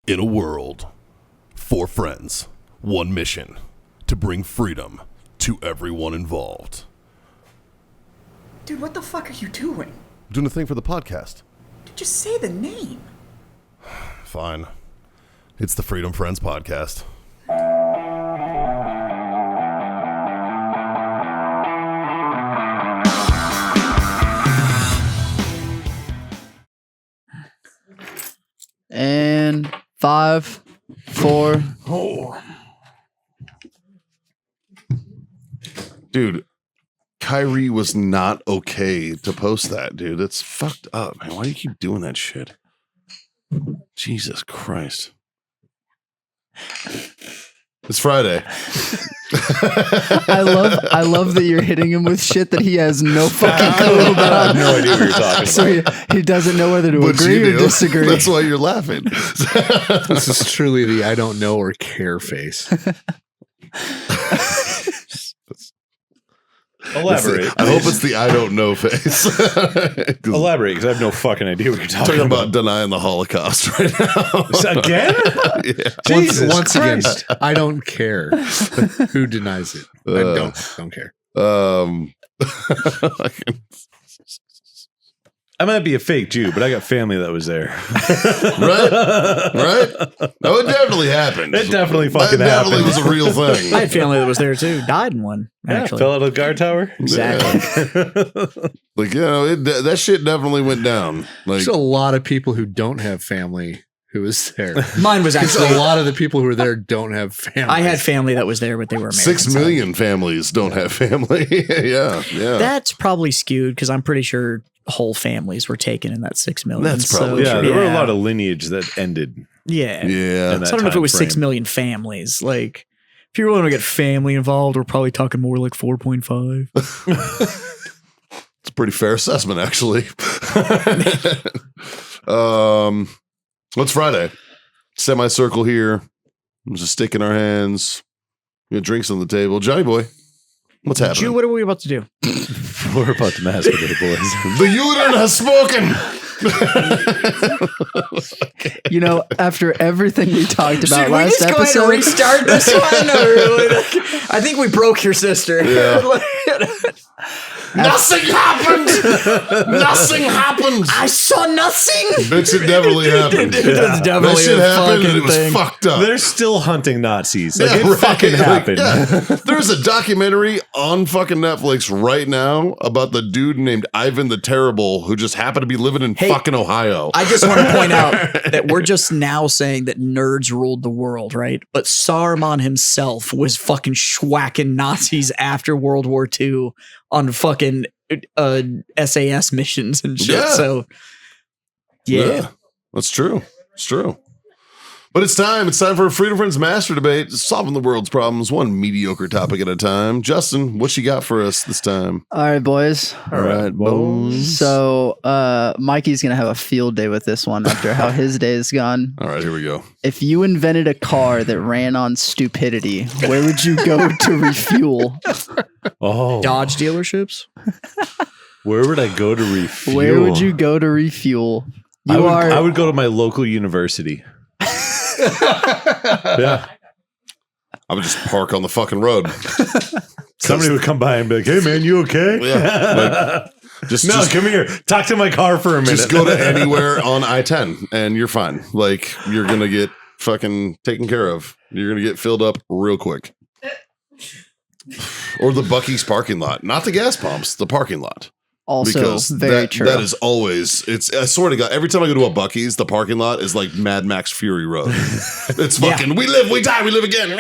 In a world, 4 friends, 1 mission, to bring freedom to everyone involved. Dude, what the fuck are you doing? I'm doing a thing for the podcast. Dude, just say the name. Fine. It's the Freedom Friends Podcast. And 5, 4. Oh. Dude, Kyrie was not okay to post that, dude. That's fucked up, man. Why do you keep doing that shit? Jesus Christ. It's Friday. I love that you're hitting him with shit that he has no fucking clue about. I have no idea what you're talking about. So he doesn't know whether to agree or disagree. That's why you're laughing. This is truly the I don't know or care face. Elaborate. I hope it's the I don't know face. Elaborate, because I have no fucking idea what you're talking about denying the Holocaust right now. Again? Yeah. Once again, I don't care who denies it. I don't care. I might be a fake Jew, but I got family that was there. Right? No, it definitely happened. It definitely fucking happened. It definitely was a real thing. I had family that was there too. Died in one, actually. Fell out of the guard tower? Exactly. Like, you know, that shit definitely went down. Like, There's a lot of people who don't have family who was there. Mine was actually a lot of the people who were there don't have family. I had family that was there, but they were American. 6 million families don't have family. Yeah. That's probably skewed because I'm pretty sure whole families were taken in that 6 million. That's probably yeah, there were a lot of lineage that ended. Yeah. Yeah. So I don't know if it was 6 million families. Like, if you're willing to get family involved, we're probably talking more like 4.5. It's a pretty fair assessment, actually. What's Friday? Semicircle here. There's a stick in our hands. We got drinks on the table. Johnny boy, what's happening? Jew, what are we about to do? We're about to masturbate, boys. The uterine has spoken. You know, after everything we talked about Should last we just episode, go ahead and restart this one? I think we broke your sister. Yeah. Nothing happened. Nothing happened. I saw nothing. Bitch, it definitely happened. That's That definitely shit a happened and fucking it was thing. fucked up. They're still hunting Nazis. Like, Yeah, it right. fucking Like, happened. yeah. There's a documentary on fucking Netflix right now about the dude named Ivan the Terrible who just happened to be living in fucking Ohio. I just want to point out that we're just now saying that nerds ruled the world, right? But Saruman himself was fucking schwacking Nazis after World War II on fucking SAS missions and shit. Yeah. So, yeah. That's true. It's true. But it's time. It's time for a Freedom Friends Master Debate, solving the world's problems one mediocre topic at a time. Justin, what you got for us this time? All right, boys. All right, bones. So, Mikey's going to have a field day with this one after how his day is gone. All right, here we go. If you invented a car that ran on stupidity, where would you go to refuel? Oh, Dodge dealerships? where would I go to refuel? Where would you go to refuel? I would go to my local university. Yeah. I would just park on the fucking road. Somebody would come by and be like, hey, man, you okay? Yeah. Just Come here. Talk to my car for a minute. Just go to anywhere on I-10 and you're fine. Like, you're going to get fucking taken care of. You're going to get filled up real quick. Or the Bucky's parking lot. Not the gas pumps, the parking lot. Also, Because very true. that is always, I swear to God, every time I go to a Bucky's, the parking lot is like Mad Max Fury Road. It's fucking, we live, we die, we live again.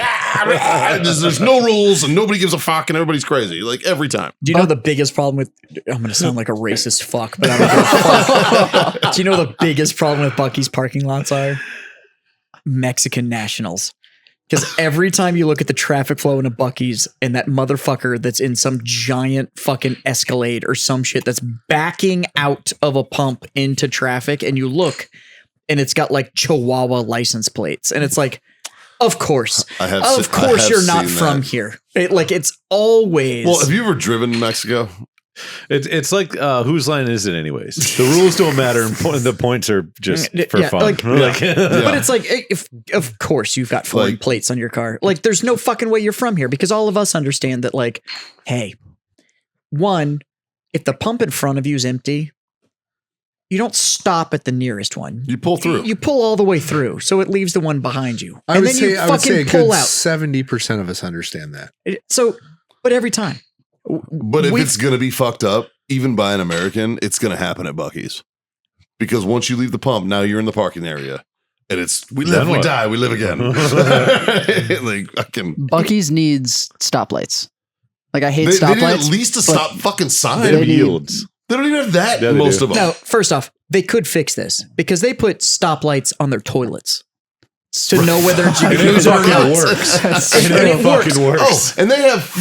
There's no rules and nobody gives a fuck and everybody's crazy. Like every time. Do you know the biggest problem with? I'm going to sound like a racist fuck, but I'm gonna fuck. Do you know the biggest problem with Bucky's parking lots are? Mexican nationals. Because every time you look at the traffic flow in a Bucky's and that motherfucker that's in some giant fucking Escalade or some shit that's backing out of a pump into traffic, and you look and it's got like Chihuahua license plates, and it's like, of course, you're not from here. It's always. Well, have you ever driven in Mexico? It's like whose line is it anyways? The rules don't matter, and the points are just for fun. But it's like, if of course you've got foreign plates on your car. Like, there's no fucking way you're from here, because all of us understand that. Like, hey, one, if the pump in front of you is empty, you don't stop at the nearest one. You pull through. You pull all the way through, so it leaves the one behind you. I would say a good out. 70% of us understand that. But every time. But if it's going to be fucked up, even by an American, it's going to happen at Bucky's. Because once you leave the pump, now you're in the parking area. And it's, we live, we die, we live again. Bucky's needs stoplights. Like, I hate stoplights. They need at least a stop fucking sign. They have yields. They don't even have that, most of them. No, first off, they could fix this because they put stoplights on their toilets to know whether it's it fucking works. It fucking works. Oh, and they have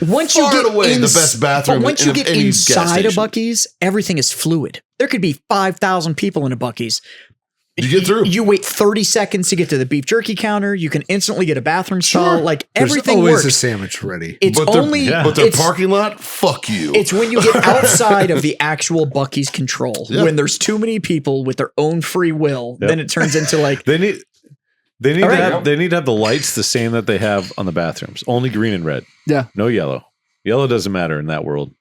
once you get the best bathroom. But once you get any inside a Bucky's, everything is fluid. There could be 5,000 people in a Bucky's. You get through. You wait 30 seconds to get to the beef jerky counter. You can instantly get a bathroom stall. Like, everything There's always works. a sandwich ready. It's but their parking lot, fuck you. It's when you get outside of the actual Bucky's control, when there's too many people with their own free will, then it turns into like they need to have the lights the same that they have on the bathrooms. Only green and red. Yeah. No yellow. Yellow doesn't matter in that world.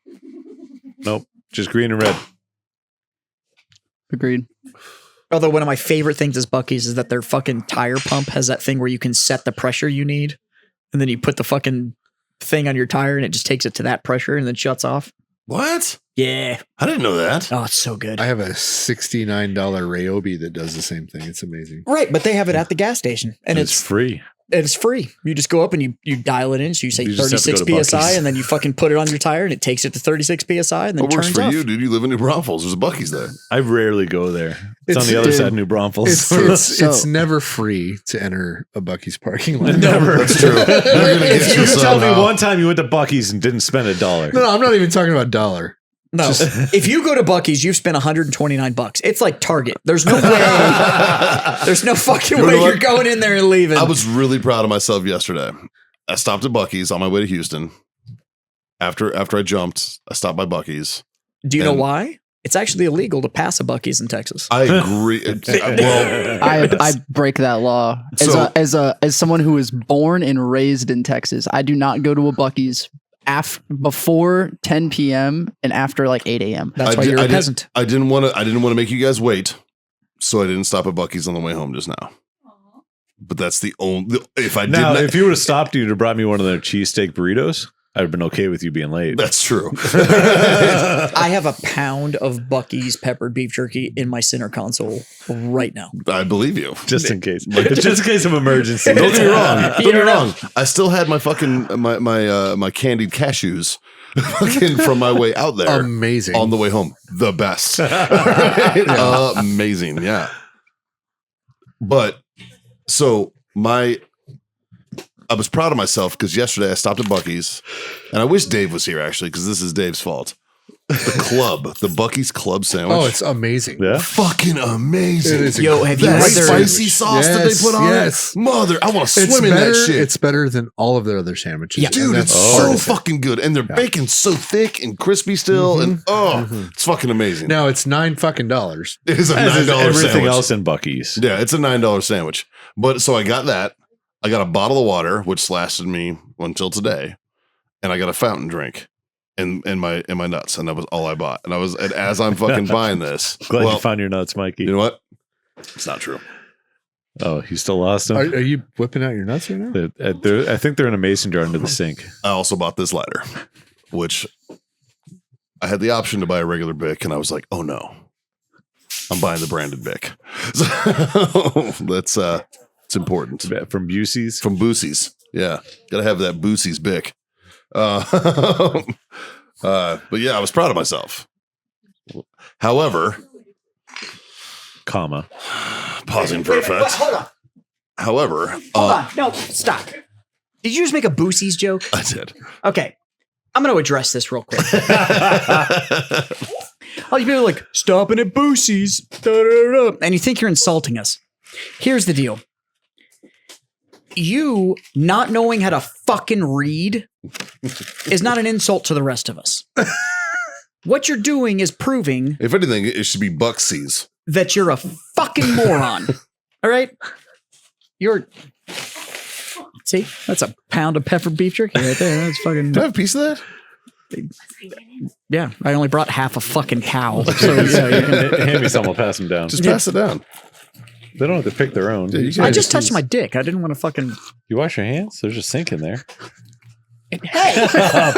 Nope. Just green and red. Agreed. Although one of my favorite things is Bucky's is that their fucking tire pump has that thing where you can set the pressure you need, and then you put the fucking thing on your tire and it just takes it to that pressure and then shuts off. What? Yeah. I didn't know that. Oh, it's so good. I have a $69 Ryobi that does the same thing. It's amazing. Right, but they have it at the gas station, and it's free. It's free. You just go up and you dial it in. So you say 36 PSI, and then you fucking put it on your tire, and it takes it to 36 PSI, and then what works turns for off. you, dude? You live in New Braunfels. There's a Bucky's there. I rarely go there. It's on the other side of New Braunfels. It's never free to enter a Bucky's parking lot. Never. That's true. If you tell me one time you went to Bucky's and didn't spend $1. No, I'm not even talking about dollar. No, if you go to Bucky's, you've spent $129. It's like Target. There's no way. There's no fucking way you're going in there and leaving. I was really proud of myself yesterday. I stopped at Bucky's on my way to Houston. After I jumped, I stopped by Bucky's. Do you know why? It's actually illegal to pass a Bucky's in Texas. I agree. I break that law as someone who was born and raised in Texas. I do not go to a Bucky's before 10 p.m. and after like 8 a.m. That's why you're a peasant. I didn't want to make you guys wait, so I didn't stop at Bucky's on the way home just now. But that's the only. If you would have stopped, you'd have brought me one of their cheesesteak burritos. I'd have been okay with you being late. That's true. I have a pound of Bucky's peppered beef jerky in my center console right now. I believe you. Just in case. Just in case of emergency. Don't get me wrong. Don't get me wrong. I still had my fucking my candied cashews fucking from my way out there. Amazing. On the way home. The best. Amazing. Yeah. But so I was proud of myself because yesterday I stopped at Bucky's, and I wish Dave was here actually because this is Dave's fault. The Bucky's club sandwich. Oh, it's amazing. Yeah, fucking amazing. It is. Yo, have you that had their spicy sauce that they put on it? Mother, I want to swim in that shit. It's better than all of their other sandwiches. Yeah, dude, it's so fucking good, and their bacon's so thick and crispy still, and it's fucking amazing. Now it's $9 fucking. It is a $9 everything sandwich. else in Bucky's. Yeah, it's a $9 sandwich. But so I got that. I got a bottle of water, which lasted me until today, and I got a fountain drink in my nuts, and that was all I bought. And as I'm fucking buying this, Glad you found your nuts, Mikey. You know what? It's not true. Oh, you still lost them? Are you whipping out your nuts right now? I think they're in a mason jar under the sink. I also bought this lighter, which I had the option to buy a regular Bic, and I was like, oh no, I'm buying the branded Bic. So that's it's important. From Busey's? From Busey's. Yeah. Gotta have that Busey's Bic. But yeah, I was proud of myself. However, pausing for effect. Hold on. However, Hold on. No, stop. Did you just make a Boosie's joke? I did. Okay. I'm going to address this real quick. All you people are like, stopping at Boosie's. And you think you're insulting us. Here's the deal. You not knowing how to fucking read is not an insult to the rest of us. What you're doing is proving If anything, it should be Bucksies. that you're a fucking moron. All right? See, that's a pound of pepper beef jerky right there. That's fucking. Do I have a piece of that? Yeah, I only brought half a fucking cow. So yeah, you can. Hand me some, I'll pass them down. Just pass it down. They don't have to pick their own. Yeah, you can I just touched my dick. I didn't want to fucking. You wash your hands? There's a sink in there. Hey!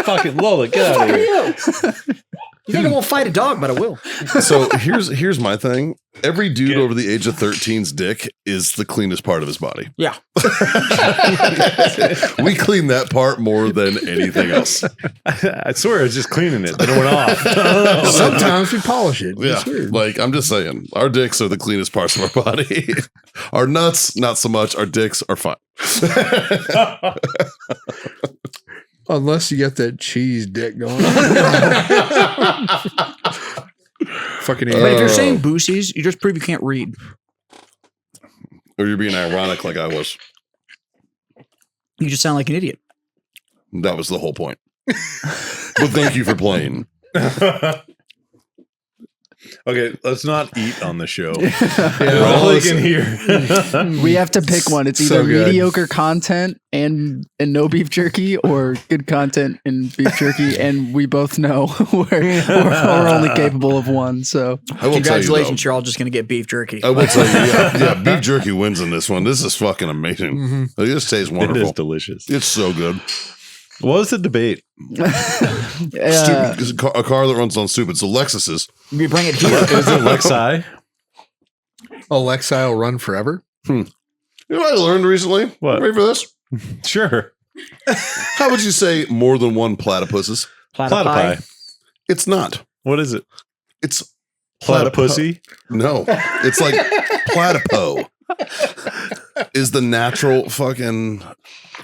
Fucking Lola, get out of here. You think I won't fight a dog, but I will. So here's my thing. Every dude over the age of 13's dick is the cleanest part of his body. Yeah. We clean that part more than anything else. I swear I was just cleaning it. Then it went off. Sometimes we polish it. Yeah, It's weird. like I'm just saying, our dicks are the cleanest parts of our body. Our nuts, not so much. Our dicks are fine. Unless you get that cheese dick going on. Fucking But if you're saying boosies, you just prove you can't read. Or you're being ironic like I was. You just sound like an idiot. That was the whole point. But thank you for playing. Okay, let's not eat on the show. We're all in here. We have to pick one. It's So either good. mediocre content and no beef jerky, or good content and beef jerky, and we both know we're only capable of one. So I will Congratulations, tell you're all just going to get beef jerky. you, though, I will tell you, yeah, beef jerky wins in this one. This is fucking amazing. It just tastes It is wonderful. delicious. It's so good. What was the debate? Stupid, a car that runs on stupid. So Lexuses. You bring it here. Is it Lexi? Alexa will run forever. You know what I learned recently? What? Ready for this? Sure. How would you say more than one platypuses? Platypi. It's not. What is it? It's Platypussy? No, it's like platypo. Is the natural fucking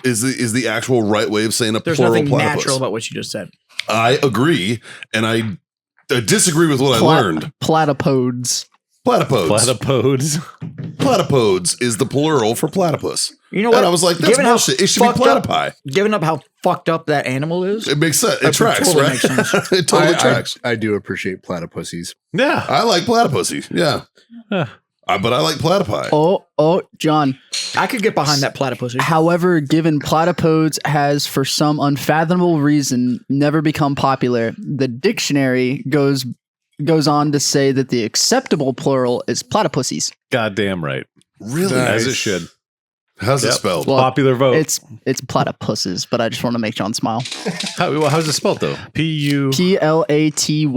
is the actual right way of saying a There's plural nothing platypus? natural about what you just said. I agree, and I disagree with what I learned. Platypodes. Platypodes. Platypodes. Platypodes is the plural for platypus. You know what? And I was like, that's Given how bullshit. It should be fucked up- platypi. Given up how fucked up that animal is, It makes sense. It That tracks, totally right? makes sense. It totally I tracks. I do appreciate platypussies. Yeah. I like platypussy. Yeah. Huh. But I like platypi. Oh, John. I could get behind that platypus. However, given platypodes has, for some unfathomable reason, never become popular, the dictionary goes on to say that the acceptable plural is platypussies. Goddamn right. Really? As it should. How's it Yep. spelled? Well, Popular vote. It's platypusses, but I just want to make John smile. How's it spelled though? P-U. Platypusses.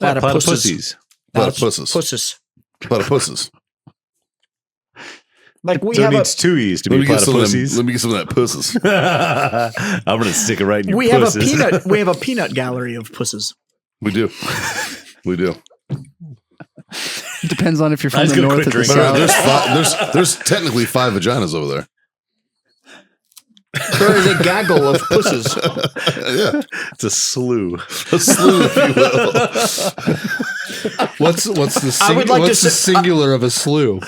Platypussies. Platypusses. Pusses. Platypusses. Like we So it have needs two E's to Let be me get some of them. platypussies. Let me get some of that pusses. I'm gonna stick it right in your we have a pusses. peanut. We have a peanut gallery of pusses. We do. We do. Depends on if you're from Let's the go north quick or the drink. south. There's technically 5 vaginas over there. There is a gaggle of pusses. Yeah, It's a slew. a slew, if you will. What's the I would like to what's the say- singular of a slew?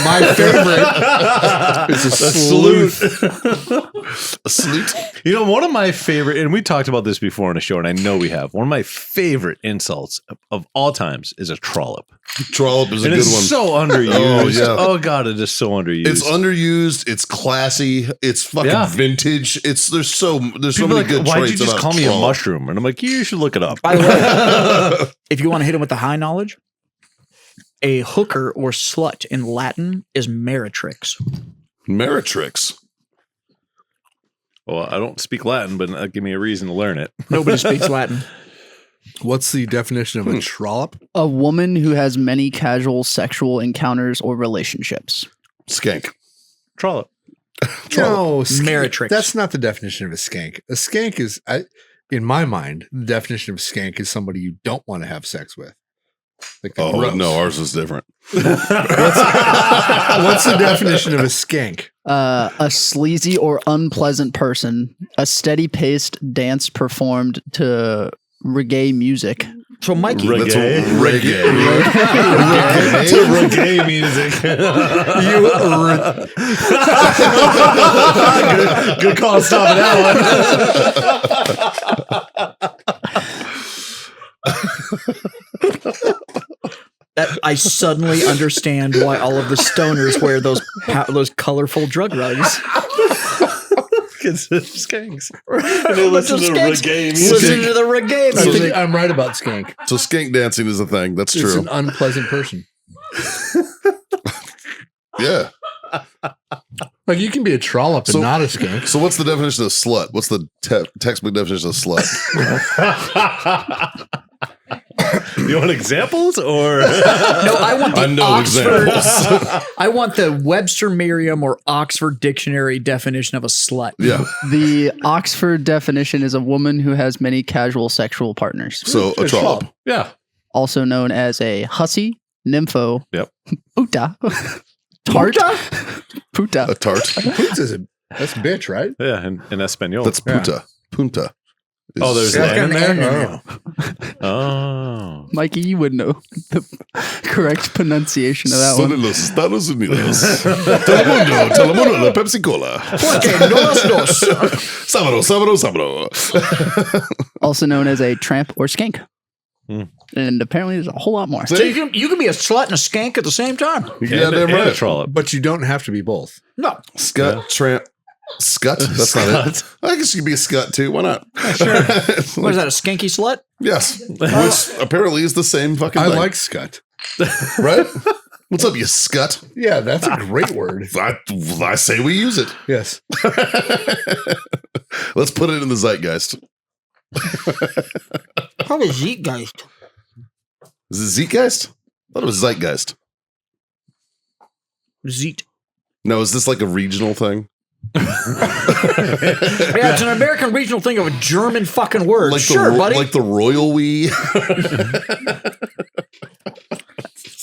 My favorite is a sleuth. A sleut. You know, one of my favorite, and we talked about this before on a show, and I know we have. One of my favorite insults of all times is a trollop. Trollop is a And good it's one. so underused. Oh, yeah. Oh god, it is so underused. It's underused. It's classy. It's fucking Yeah. vintage. There's so People many are like, good why'd traits you just about call me a trollop. mushroom? And I'm like, you should look it up. By the way, if you want to hit him with the high knowledge, a hooker or slut in Latin is meretrix. Meretrix. Well, I don't speak Latin, but give me a reason to learn it. Nobody speaks Latin. What's the definition of a trollop? A woman who has many casual sexual encounters or relationships. Skank. Trollop. No, Meretrix. That's not the definition of a skank. A skank is, in my mind, the definition of a skank is somebody you don't want to have sex with. Like the Oh gross. no, ours is different. What's the definition of a skank? A sleazy or unpleasant person. A steady paced dance performed to reggae music. So Mikey, That's reggae. It's a reggae music. Good call stopping that that I suddenly understand why all of the stoners wear those colorful drug rugs. It's skanks. And they listen to reggae music. Listen to the reggae I music. think I'm right about skank. So skank dancing is a thing. That's It's true. an unpleasant person. Yeah. Like you can be a trollop and So- not a skank. So what's the definition of slut? What's the textbook definition of slut? You want examples or? No, I want the I know Oxford. examples. I want the Webster Merriam or Oxford Dictionary definition of a slut. Yeah. The Oxford definition is a woman who has many casual sexual partners, So a trollop. Yeah. also known as a hussy, nympho, Yep. puta, tart, puta. A tart. That's bitch, right? Yeah. In Espanol. That's punta. Punta. Oh, there's Yeah, that in it's got an there? N in Oh. Mikey, you would know the correct pronunciation of that Son one. de los Estados Unidos. Telemundo, la Pepsi Cola. Sábado. Also known as a tramp or skank. Hmm. And apparently there's a whole lot more. So you can be a slut and a skank at the same time. Yeah, damn and a right. trollop. But you don't have to be both. No, Scut, tramp, scut. That's not it. I guess you could be a scut too. Why not? Sure. what is that? A skanky slut? Yes. Which apparently is the same fucking I thing. like scut. Right? What's up, you scut? Yeah, that's a great word. I say we use it. Yes. Let's put it in the zeitgeist. How is Zeitgeist? Is it zeitgeist? I thought it was zeitgeist. Zeet. No, is this like a regional thing? Yeah, it's an American regional thing of a German fucking word. Like Sure, buddy. Like the royal we.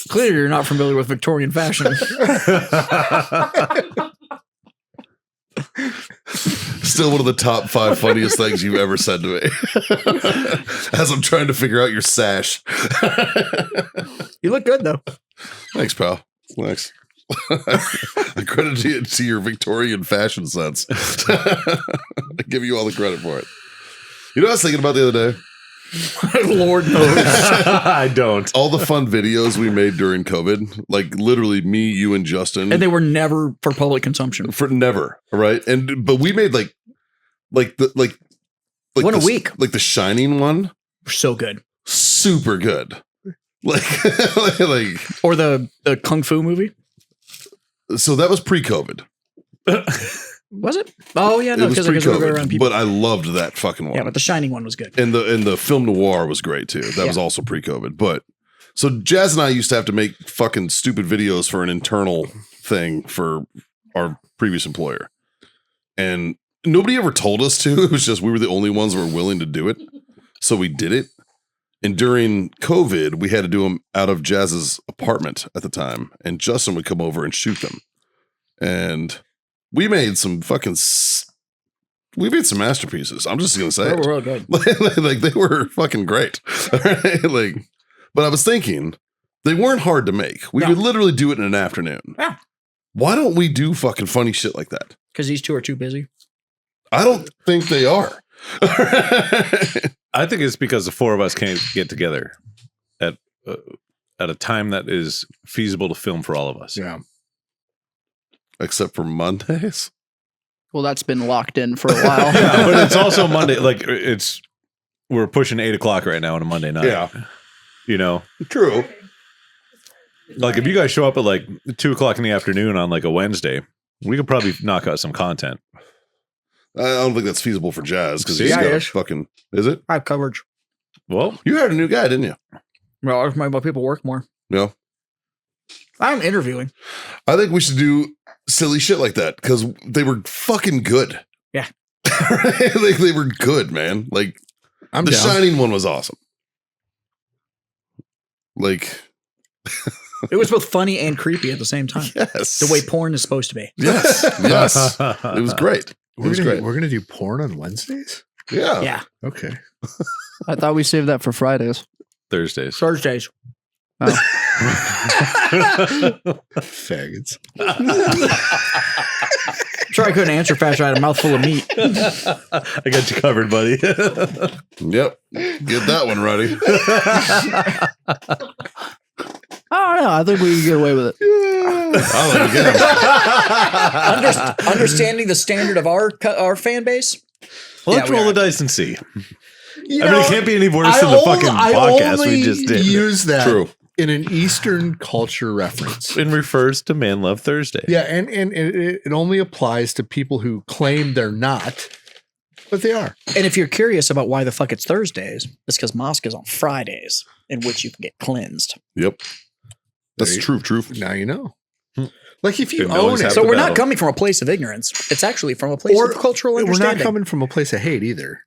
Clearly, you're not familiar with Victorian fashion. Still one of the top 5 funniest things you've ever said to me. As I'm trying to figure out your sash. You look good though. Thanks, pal. Thanks. I credit it to your Victorian fashion sense. I give you all the credit for it. You know what I was thinking about the other day? Lord knows. I don't. All the fun videos we made during COVID, like literally me, you, and Justin, And they were never for public consumption. for never, right? But we made like One a week. like the Shining one, So good. super good. Like Or the Kung Fu movie. so that was pre-COVID. Was it? Oh yeah, no, It was because we were around pre-COVID, people. but I loved that fucking one. Yeah, but the Shining one was good. And the film noir was great too. That was also pre-COVID. But so Jazz and I used to have to make fucking stupid videos for an internal thing for our previous employer. And nobody ever told us to. It was just we were the only ones that were willing to do it. So we did it. And during COVID, we had to do them out of Jazz's apartment at the time. And Justin would come over and shoot them. And we made some fucking we made some masterpieces. I'm just gonna say They it. were real good. Like they were fucking great. Like, but I was thinking they weren't hard to make. We could literally do it in an afternoon. Yeah. Why don't we do fucking funny shit like that? Because these two are too busy. I don't think they are. I think it's because the 4 of us can't get together at a time that is feasible to film for all of us. Yeah. Except for Mondays. Well, that's been locked in for a while. Yeah, but it's also Monday. Like we're pushing 8 o'clock right now on a Monday night. Yeah. You know, True. like if you guys show up at like 2 o'clock in the afternoon on like a Wednesday, we could probably knock out some content. I don't think that's feasible for Jazz because See? he's Yeah, got it a is. fucking. Is it? I have coverage. Well, You hired a new guy, didn't you? Well, I my people work more. No. I'm interviewing. I think we should do silly shit like that because they were fucking good. Yeah. Like they were good, man. Like I'm the down. Shining one was awesome. Like, It was both funny and creepy at the same time. yes. The way porn is supposed to be. Yes. Yes. It was great. It was great. We're gonna do porn on Wednesdays. Yeah. Yeah. Okay. I thought we saved that for Fridays. Thursdays. Thursdays. Faggots. Sorry I couldn't answer faster. I had a mouthful of meat. I got you covered, buddy. Yep. Get that one ready. I don't know. I think we can get away with it. I'll let you get him. Understanding the standard of our fan base. Well, let's roll the dice and see. It can't be any worse than the fucking podcast we just did. Use that True. in an Eastern culture reference. It refers to Man Love Thursday. Yeah, and it only applies to people who claim they're not, but they are. And if you're curious about why the fuck it's Thursdays, it's because mosque is on Fridays, in which you can get cleansed. Yep. That's true. Now you know. Like if you Didn't always own it, have So to we're battle. not coming from a place of ignorance. It's actually from a place of cultural we're understanding. not coming from a place of hate either.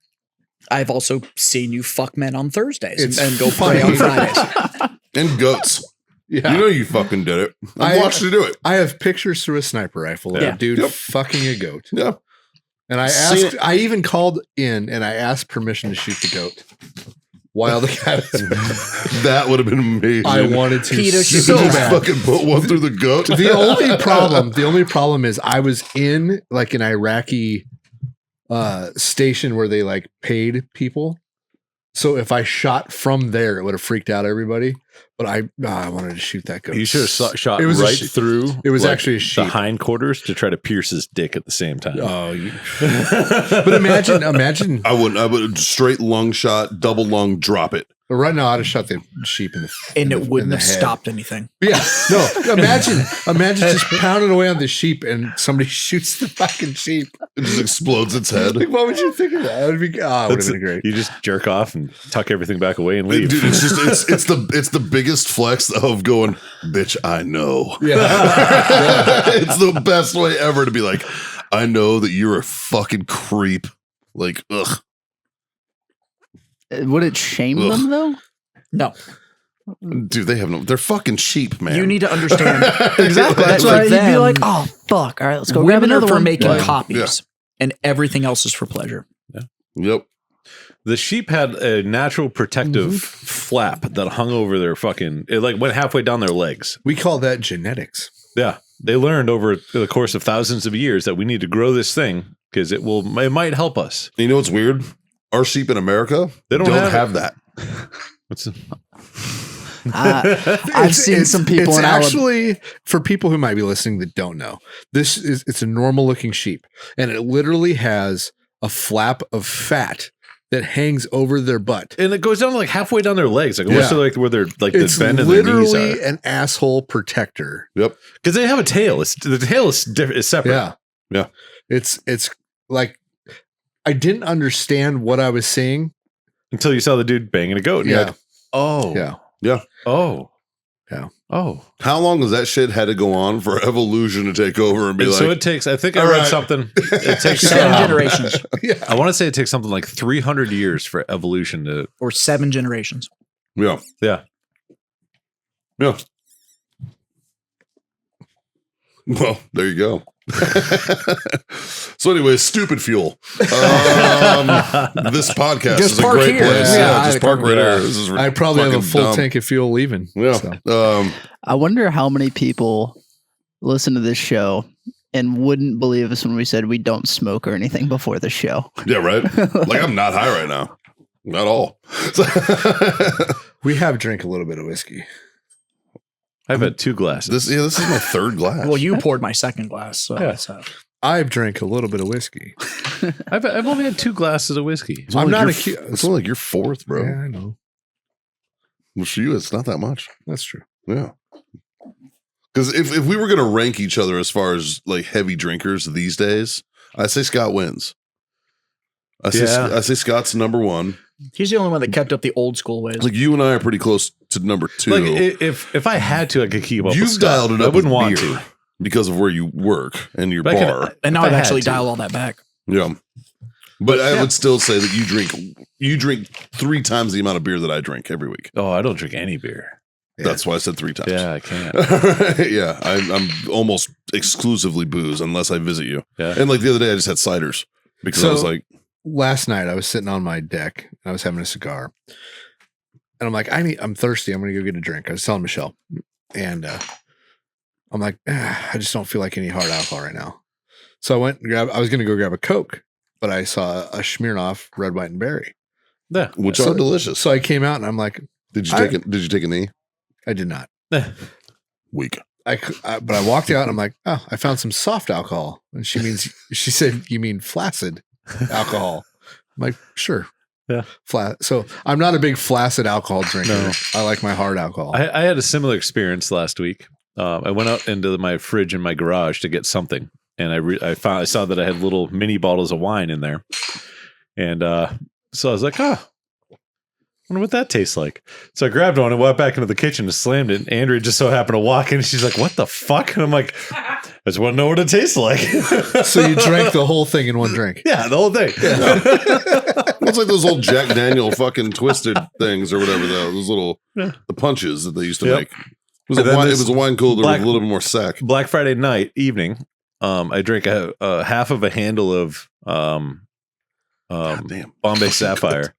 I've also seen you fuck men on Thursdays It's and go pray on funny. Fridays. And goats. Yeah. You know you fucking did it. I watched you do it. I have pictures through a sniper rifle of Yeah. a dude Yep. fucking a goat. Yeah. And I Seen asked, I even called in and I asked permission to shoot the goat. While the cat That would have been amazing. I wanted to Peter should so be Just bad. fucking put one through the goat. The only problem is I was in like an Iraqi station where they like paid people. So if I shot from there, it would have freaked out everybody. But I wanted to shoot that goat. You should have shot It was a right sheep. through. It was actually a the sheep. hindquarters to try to pierce his dick at the same time. Oh, but imagine I would straight lung shot, double lung, drop it. right now I'd have shot the sheep in the And in it the- wouldn't in the have head. stopped anything. Yeah, no. Imagine just pounding away on the sheep and somebody shoots the fucking sheep. It just explodes its head. Like, what would you think of that? It would be, it would have That's- been great. You just jerk off and tuck everything back away and leave. Dude, it's just it's the biggest flex of going, bitch, I know. Yeah. It's the best way ever to be like, I know that you're a fucking creep. Like, ugh. Would it shame Ugh. them though? No. Dude, they're fucking sheep, man. You need to understand. Exactly. That's For why you'd be them, like, oh fuck! All right, let's go grab Women are another for one. making Yeah. copies, and everything else is for pleasure. Yep. The sheep had a natural protective flap that hung over their fucking. It like went halfway down their legs. We call that genetics. Yeah, they learned over the course of thousands of years that we need to grow this thing because it might help us. You know what's weird? Our sheep in America, They don't have that. What's I've seen some people It's in Alabama. actually for people who might be listening that don't know. It's a normal looking sheep, and it literally has a flap of fat that hangs over their butt. and it goes down like halfway down their legs, like almost Yeah. like where they're like It's the bend in their knees literally are. an asshole protector. Yep. Because they have a tail. The tail is separate. Yeah, Yeah. It's like I didn't understand what I was seeing. Until you saw the dude banging a goat. And you're Yeah, like, oh. yeah. Yeah. Oh. Yeah. Oh. How long has that shit had to go on for evolution to take over and be And like, so it takes, I think I all read right. something. It takes 7 generations I want to say it takes something like 300 years for evolution to. or 7 generations. yeah, Yeah. yeah. Well, there you go. So anyway, stupid fuel. This podcast Just is a park great here. place. Yeah, Yeah, I just park right agree. here. This is I probably have a fucking full dumb. tank of fuel leaving. Yeah. So. I wonder how many people listen to this show and wouldn't believe us when we said we don't smoke or anything before the show. Yeah, right. Like I'm not high right now. Not all. We have drank a little bit of whiskey. I've had 2 glasses. This is my third glass. Well, you poured my second glass. So Yeah. that's, I've drank a little bit of whiskey. I've only had 2 glasses of whiskey. It's only I'm not like a your- cu- It's only like your fourth, bro. Yeah, I know. Well, for you, it's not that much. That's true. Yeah. Because if we were going to rank each other as far as like heavy drinkers these days, I'd say Scott wins. I say Scott's number 1. he's the only one that kept up the old school ways. Like you and I are pretty close to number 2. Like if I had to, I could keep up. You've with Scott. dialed it I up. wouldn't with want beer to. because of where you work and your But I could- bar. and now if I I've had actually to. dialed all that back. Yeah. But I would still say that you drink 3 times the amount of beer that I drink every week. Oh, I don't drink any beer. That's why I said 3 times. Yeah, I can't. Yeah, I'm almost exclusively booze unless I visit you. Yeah. And like the other day, I just had ciders because I was So- like, last night I was sitting on my deck. And I was having a cigar, and I'm like, I'm thirsty. I'm gonna go get a drink. I was telling Michelle, and I'm like, I just don't feel like any hard alcohol right now. So I went and I was gonna go grab a Coke, but I saw a Smirnoff red, white, and berry. Yeah. Which are delicious. So I came out and I'm like, Did you take a knee? I did not. Weak. But I walked out and I'm like, oh, I found some soft alcohol. And she said, you mean flaccid alcohol? I'm like, sure. Yeah. Flat. So I'm not a big flaccid alcohol drinker. No. I like my hard alcohol. I had a similar experience last week. I went out into my fridge in my garage to get something, and I saw that I had little mini bottles of wine in there, and so I was like, wonder what that tastes like. So I grabbed one and went back into the kitchen and slammed it. And Andrea just so happened to walk in, and she's like, "What the fuck?" And I'm like, "I just want to know what it tastes like." So you drank the whole thing in one drink? Yeah, the whole thing. It's like those old Jack Daniel fucking twisted things or whatever. Those little the punches that they used to make. It was a wine cooler with a little bit more sack. Black Friday evening, I drank a half of a handle of Bombay Sapphire.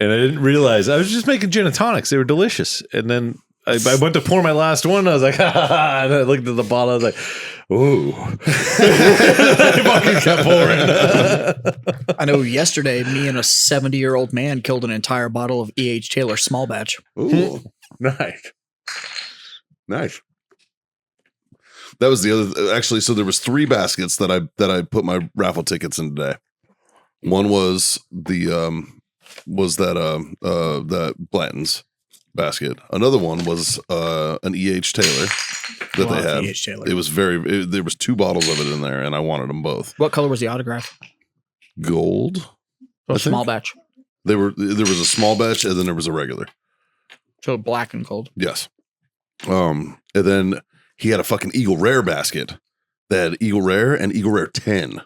And I didn't realize I was just making gin and tonics. They were delicious. And then I went to pour my last one. And I was like, and I looked at the bottle. I was like, ooh. I fucking kept pouring. I know yesterday, me and a 70-year-old man killed an entire bottle of E.H. Taylor small batch. Ooh. Nice. Nice. That was the other. Actually, so there was 3 baskets that I put my raffle tickets in today. One was that Blanton's basket. Another one was an E.H. Taylor that they had. E.H. Taylor. It was there was 2 bottles of it in there, and I wanted them both. What color was the autograph? Gold. So small batch. There was a small batch, and then there was a regular. So black and gold. Yes. And then he had a fucking Eagle Rare basket that had Eagle Rare and Eagle Rare 10.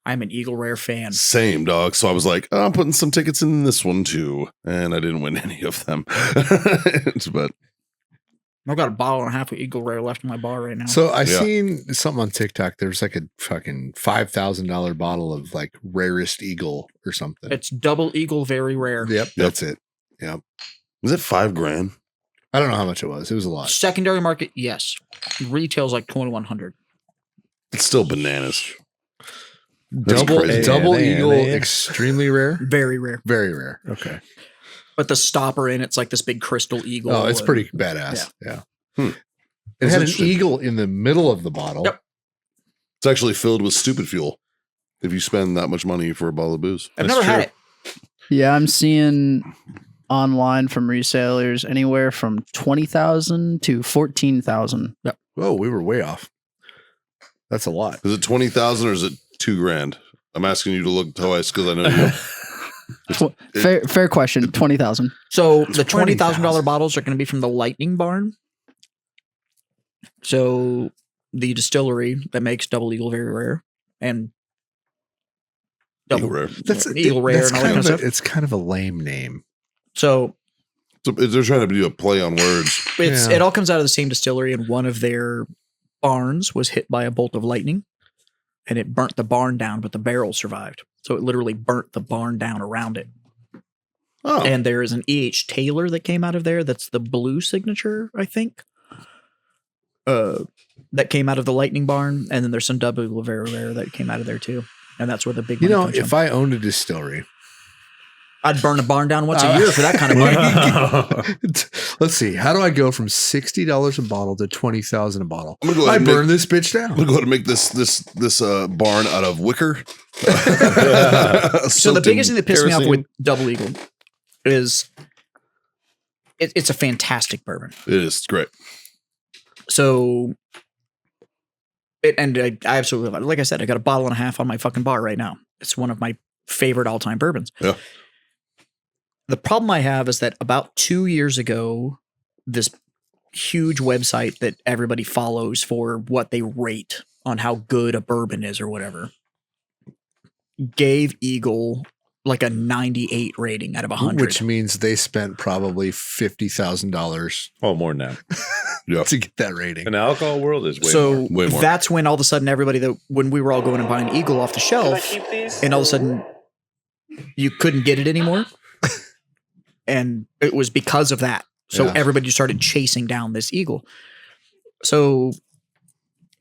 I'm an Eagle Rare fan. Same, dog. So I was like, I'm putting some tickets in this one too. And I didn't win any of them. But I've got a bottle and a half of Eagle Rare left in my bar right now. So I seen something on TikTok. There's like a fucking $5,000 bottle of like rarest Eagle or something. It's double Eagle, very rare. Yep. That's it. Yep. is it $5,000? I don't know how much it was. It was a lot. Secondary market, yes. Retail's like $2,100. It's still bananas. That's Double crazy. Eagle, extremely rare. Very rare. Very rare. Okay. But the stopper in it's like this big crystal eagle. Oh, it's pretty badass. Yeah. It That's had an interesting. eagle in the middle of the bottle. Yep. It's actually filled with stupid fuel. If you spend that much money for a bottle of booze, I've never had it. Yeah, I'm seeing online from resellers anywhere from 20,000 to 14,000. Oh, we were way off. That's a lot. Is it 20,000 or is it $2,000? I'm asking you to look twice because I know you. Fair question. 20,000. So the $20,000 $20,000 bottles are going to be from the Lightning Barn. So the distillery that makes Double Eagle Very Rare and Eagle Rare. Eagle Rare that's and all that kind of stuff. It's kind of a lame name. So So they're trying to do a play on words. it all comes out of the same distillery, and one of their barns was hit by a bolt of lightning, and it burnt the barn down, but the barrel survived. So it literally burnt the barn down around it. Oh, And there is an E.H. Taylor that came out of there. That's the blue signature, I think. That came out of the Lightning Barn, and then there's some Double Eagle Very Rare that came out of there too. And that's where the big You money know, comes if from. I owned a distillery, I'd burn a barn down once a year for that kind of money. let's see, how do I go from $60 a bottle to $20,000 a bottle? I'm gonna go I ahead and burn this bitch I'm down. gonna go ahead and make this barn out of wicker. So the biggest thing that pissed me off with Double Eagle is it's a fantastic bourbon. it is great. So I absolutely love it. Like I said, I got a bottle and a half on my fucking bar right now. It's one of my favorite all-time bourbons. Yeah. The problem I have is that about 2 years ago, this huge website that everybody follows for what they rate on how good a bourbon is or whatever gave Eagle like a 98 rating out of 100. Which means they spent probably $50,000 Oh, more than that. Yeah. to get that rating. In the alcohol world is way so more. Way more. that's when all of a sudden everybody when we were all going and buying Eagle off the shelf, and all of a sudden you couldn't get it anymore. And it was because of that. So Yeah. everybody started chasing down this Eagle. So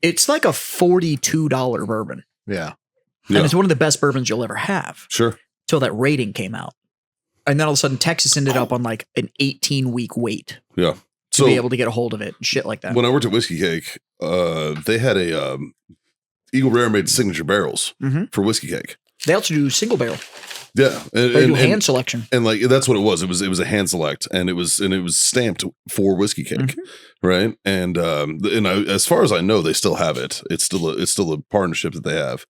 it's like a $42 bourbon. Yeah. Yeah. And it's one of the best bourbons you'll ever have Sure. till that rating came out. And then all of a sudden Texas ended up on like an 18-week wait Yeah. to be able to get a hold of it and shit like that. When I worked at Whiskey Cake, they had a Eagle Rare made signature barrels Mhm. for Whiskey Cake. They also do single barrel. Yeah, They do hand selection. and like that's what it was. It was a hand select, and it was stamped for Whiskey Cake, right? And as far as I know, they still have it. It's still a partnership that they have.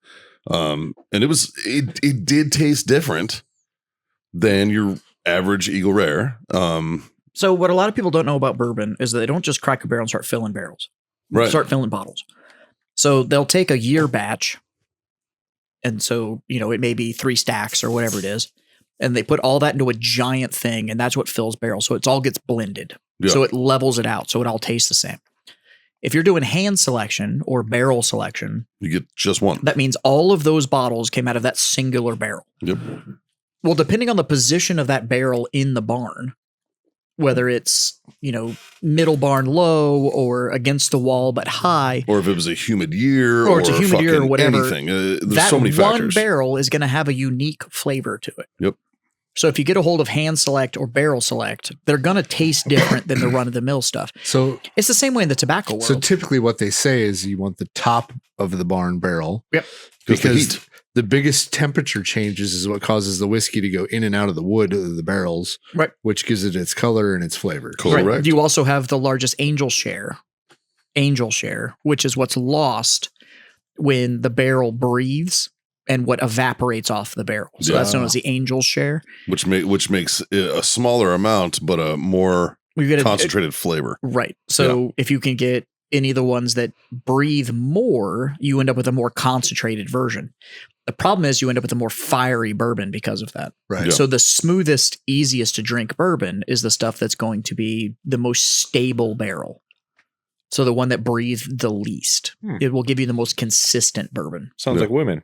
And it did taste different than your average Eagle Rare. So what a lot of people don't know about bourbon is that they don't just crack a barrel and start filling barrels. Right. Start filling bottles. So they'll take a year batch. And so, it may be 3 stacks or whatever it is. And they put all that into a giant thing, and that's what fills barrels. So it all gets blended. Yeah. So it levels it out. So it all tastes the same. If you're doing hand selection or barrel selection, You get just one. that means all of those bottles came out of that singular barrel. Yep. Well, depending on the position of that barrel in the barn, whether it's, middle barn low or against the wall but high, Or if it was a humid year, Or it's a humid year or fucking whatever, anything. There's that so many one factors. barrel is going to have a unique flavor to it. Yep. So if you get a hold of hand select or barrel select, they're going to taste different than the run of the mill stuff. So It's the same way in the tobacco world. so typically what they say is you want the top of the barn barrel. Yep. Because the Because heat. the biggest temperature changes is what causes the whiskey to go in and out of the wood of the barrels, Right. which gives it its color and its flavor. Correct. Right. You also have the largest angel share, which is what's lost when the barrel breathes and what evaporates off the barrel. So that's known as the angel share. Which makes it a smaller amount, but a more We get concentrated flavor. right. So if you can get any of the ones that breathe more, you end up with a more concentrated version. The problem is you end up with a more fiery bourbon because of that. Right. Yeah. So the smoothest, easiest to drink bourbon is the stuff that's going to be the most stable barrel. So the one that breathed the least. It will give you the most consistent bourbon. Sounds like women.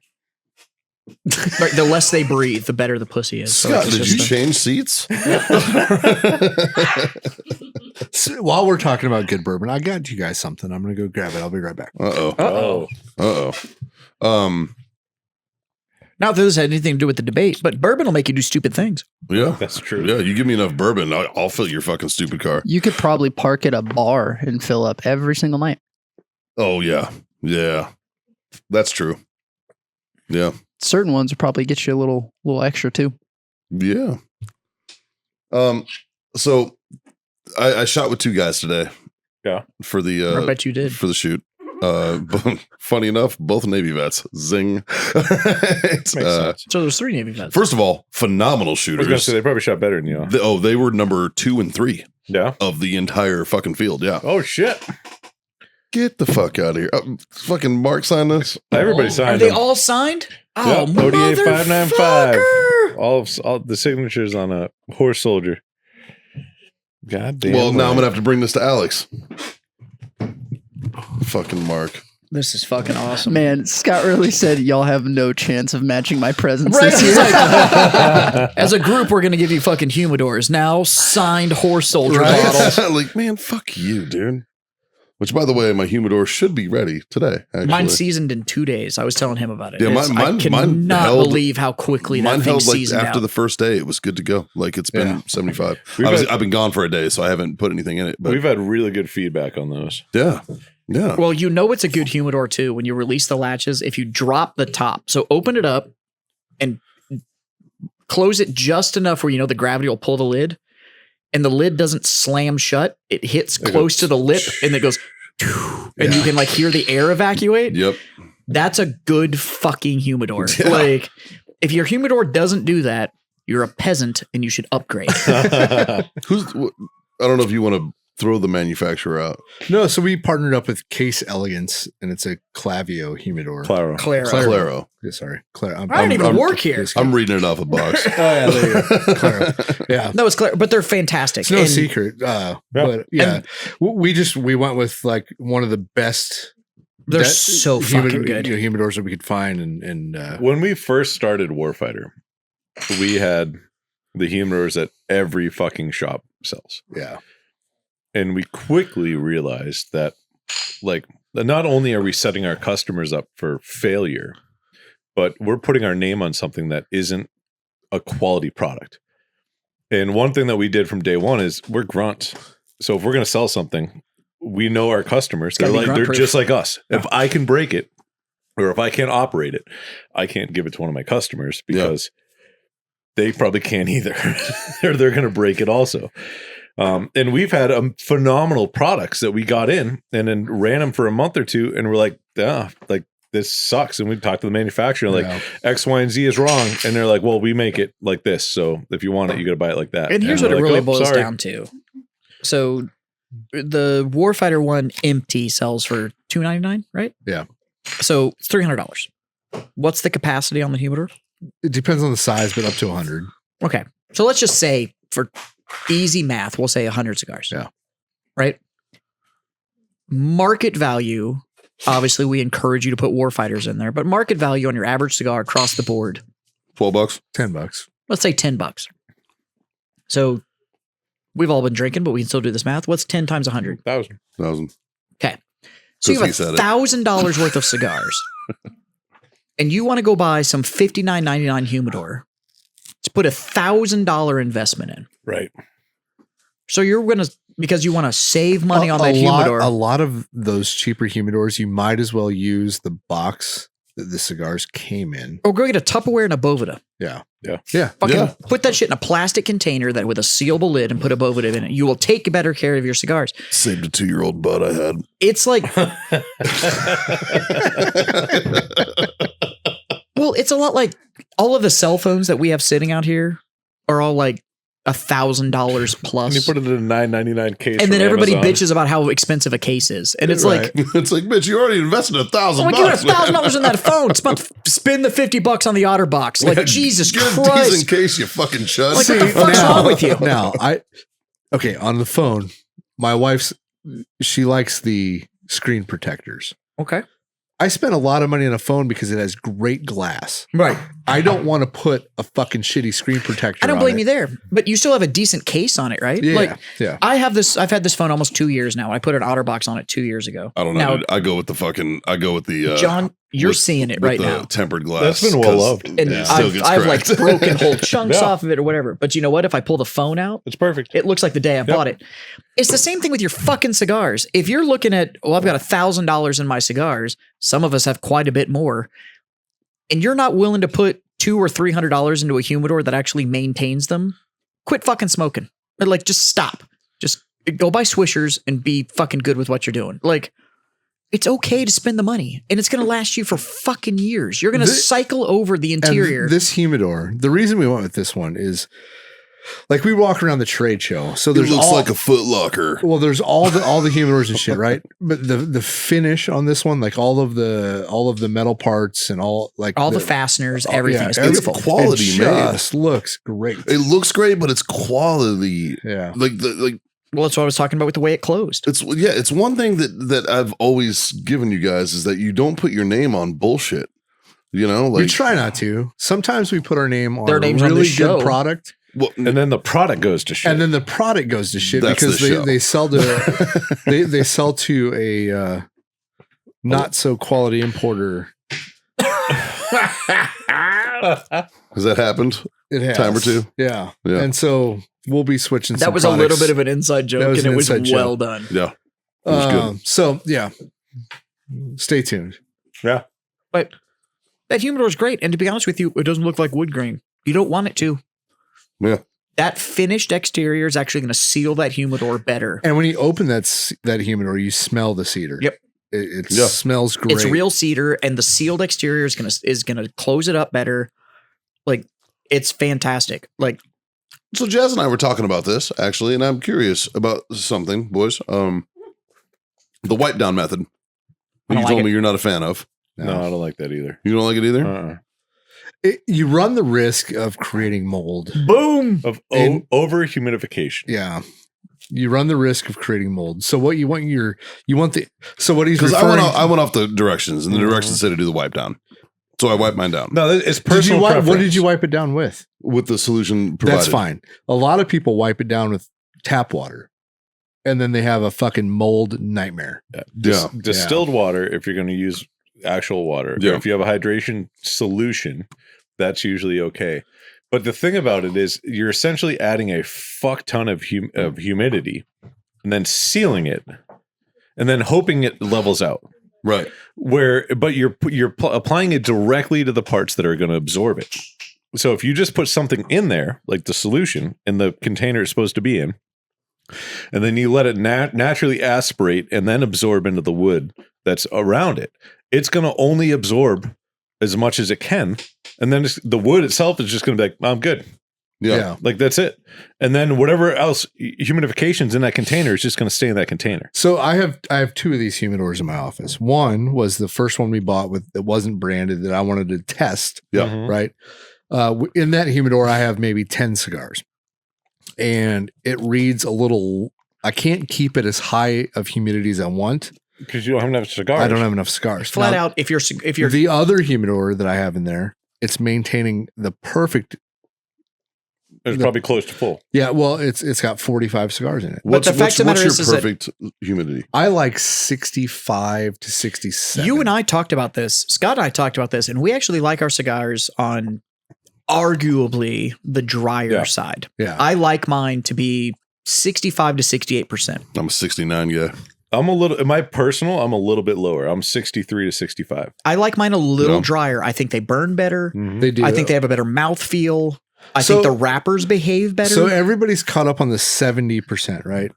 Right, the less they breathe, the better the pussy is. So Scott, it's did just you a- change seats? So while we're talking about good bourbon, I got you guys something. I'm going to go grab it. I'll be right back. Oh, Not that this had anything to do with the debate, but bourbon will make you do stupid things. Yeah, that's true. yeah. You give me enough bourbon, I'll fill your fucking stupid car. You could probably park at a bar and fill up every single night. Oh yeah, yeah. That's true. Yeah, Certain ones would probably get you a little extra too. yeah. So I shot with 2 guys today. Yeah. For the I bet you did. for the shoot. Funny enough, both Navy vets. Zing. Makes sense. So there's 3 Navy vets. First of all, phenomenal I was gonna shooters. say they probably shot better than you. They were number 2 and 3 Yeah. of the entire fucking field. Yeah. Oh shit! Get the fuck out of here. Fucking Mark signed this. Everybody Are signed they them. all signed? Oh, Yep, ODA 595. motherfucker! All the signatures on a horse soldier. God damn. Well, now I'm right. gonna have to bring this to Alex. Fucking Mark. This is fucking awesome. Man, Scott really said y'all have no chance of matching my presence Right? this year. As a group, we're going to give you fucking humidors. Now signed horse soldier bottles. Like, man, fuck you, dude. Which, by the way, my humidor should be ready today. Actually. Mine seasoned in 2 days. I was telling him about it. Yeah, It's- mine I cannot held- believe how quickly that Mine thing held like seasoned after out. the first day. It was good to go. Like it's been 75. We've Obviously, had- I've been gone for a day, so I haven't put anything in it. But We've had really good feedback on those. yeah, yeah. Well, you know it's a good humidor too when you release the latches. If you drop the top, so open it up and close it just enough where you know the gravity will pull the lid, and the lid doesn't slam shut. It hits close to the lip, and it goes, and you can like hear the air evacuate. Yep. That's a good fucking humidor. Like, if your humidor doesn't do that, you're a peasant and you should upgrade. I don't know if you want to throw the manufacturer out. No, so we partnered up with Case Elegance, and it's a Clavio humidor. Claro. Claro. Yeah, sorry, Claro. I don't even work here. I'm reading it off a box. Oh yeah, there you go. Claro. Yeah. No, it's clear, but they're fantastic. It's no And secret. But yeah, we went with like one of the best. They're so fucking good. Humidors that we could find, and When we first started Warfighter, we had the humidors that every fucking shop sells. yeah, And we quickly realized that, like, not only are we setting our customers up for failure, but we're putting our name on something that isn't a quality product. And one thing that we did from day one is we're grunts. So if we're going to sell something, we know our customers. They're just like us. If I can break it, or if I can't operate it, I can't give it to one of my customers because they probably can't either. They're going to break it also. And we've had phenomenal products that we got in and then ran them for a month or two, and we're like, like this sucks. And we talked to the manufacturer, like X, Y, and Z is wrong, and they're like, well, we make it like this, so if you want it, you got to buy it like that. And here's what it really boils down to. So the Warfighter one empty sells for $299, right? Yeah. So it's $300. What's the capacity on the humidor? it depends on the size, but up to 100. Okay. So let's just say for easy math, we'll say 100 cigars. Yeah. Right? Market value, obviously we encourage you to put Warfighters in there, but market value on your average cigar across the board, $12, $10. let's say $10. So we've all been drinking, but we can still do this math. What's 10 times 100? 1,000. Okay. So you have $1,000 worth of cigars and you want to go buy some $59.99 Humidor to put $1,000 investment in. Right. So you're going to, because you want to save money on that humidor. A lot of those cheaper humidors, you might as well use the box that the cigars came in. Or go get a Tupperware and a Bovida. Yeah. Yeah. Yeah. Fucking put that shit in a plastic container that with a sealable lid and put a Bovida in it. You will take better care of your cigars. Saved a 2-year-old bud I had. It's like, well, it's a lot like all of the cell phones that we have sitting out here are all like $1,000 plus. And you put it in a $9.99 case. And then everybody Amazon. bitches about how expensive a case is. And it's Right. like, It's like, bitch, you already invested $1,000. I'm like, you got $1,000 in that phone. Spend the $50 on the OtterBox. Like, Jesus Get Christ. these in case you fucking chud. Like, what the fuck's wrong with you? Now, on the phone, my wife's, she likes the screen protectors. Okay. I spent a lot of money on a phone because it has great glass. Right. I don't want to put a fucking shitty screen protector I don't on blame it. you there, but you still have a decent case on it, right? Yeah. Like, yeah. I've had this phone almost 2 years now. I put an OtterBox on it 2 years ago. I don't know. Now, Dude. I go with the John, you're with- seeing it with right the now. tempered glass. That's been well 'cause loved. And it still gets I've like cracked. broken whole chunks Yeah. off of it or whatever. But you know what? If I pull the phone out, It's perfect. it looks like the day I bought it. It's the same thing with your fucking cigars. If you're looking at, well, I've got $1,000 in my cigars. Some of us have quite a bit more. And you're not willing to put $200 or $300 into a humidor that actually maintains them. Quit fucking smoking. Like, just stop. Just go buy Swishers and be fucking good with what you're doing. Like, it's okay to spend the money, and it's going to last you for fucking years. You're going to cycle over the interior. And this humidor, the reason we went with this one is like we walk around the trade show. So It there's looks all, like a Foot Locker. well, there's all the humidors and shit, right? But the finish on this one, like all of the metal parts and all the fasteners, everything is yeah, beautiful. It's quality it made. just looks great. It looks great, but it's quality. Yeah. Well, that's what I was talking about with the way it closed. It's one thing that I've always given you guys is that you don't put your name on bullshit. You know, We like try not to. Sometimes we put our name on Their a names on really this show. good product. well, And then the product goes to shit. And then the product goes to shit That's because the show. they sell to they sell to a not so quality importer. has that happened? It has Time or two? yeah. Yeah. And so we'll be switching. That some was a little products. bit of an inside That joke, was and an it was inside joke. well done. Yeah. It was good. So yeah, stay tuned. Yeah. But that humidor is great, and to be honest with you, it doesn't look like wood grain. You don't want it to. Yeah. That finished exterior is actually going to seal that humidor better. And when you open that humidor, you smell the cedar. Yep. It Yeah. smells great. It's real cedar, and the sealed exterior is gonna close it up better. Like, it's fantastic. Like, So Jazz and I were talking about this actually, and I'm curious about something, boys. The wipe down method. I You don't told like me it. you're not a fan of. No, I don't like that either. You don't like it either? You run the risk of creating mold. Boom. Of And- over humidification. Yeah. You run the risk of creating mold. So what you want so what he's Because referring I went off the directions, and the directions said to do the wipe down. So I wiped mine down No, it's did you personal what preference. did you wipe it down with? with the solution provided. That's fine. A lot of people wipe it down with tap water. And then they have a fucking mold nightmare. Yeah. Distilled water, if you're going to use actual water. Yeah. If you have a hydration solution, that's usually okay. But the thing about it is you're essentially adding a fuck ton of humidity and then sealing it and then hoping it levels out. Right. But you're applying it directly to the parts that are going to absorb it. So if you just put something in there, like the solution in the container it's supposed to be in, and then you let it naturally aspirate and then absorb into the wood that's around it, it's going to only absorb as much as it can. And then the wood itself is just going to be like, I'm good. Yeah. Like that's it. And then whatever else humidification's in that container is just going to stay in that container. So I have two of these humidors in my office. One was the first one we bought that wasn't branded that I wanted to test. Yeah. Mhm. Right. In that humidor, I have maybe 10 cigars. And it reads a little, I can't keep it as high of humidity as I want. Because you don't have enough cigars. I don't have enough cigars. Flat Now, out, if you're the other humidor that I have in there, it's maintaining the perfect. It's probably close to full. Yeah, well, it's got 45 cigars in it. But the fact of the matter what's is your that- perfect humidity? I like 65 to 67. You and I talked about this. Scott and I talked about this, and we actually like our cigars on arguably the drier Yeah. side. Yeah. I like mine to be 65 to 68%. I'm a 69 guy. I'm a little bit lower. I'm 63 to 65. I like mine a little No. drier. I think they burn better. They do. I think they have a better mouthfeel. I So- think the wrappers behave better. So everybody's caught up on the 70%, right?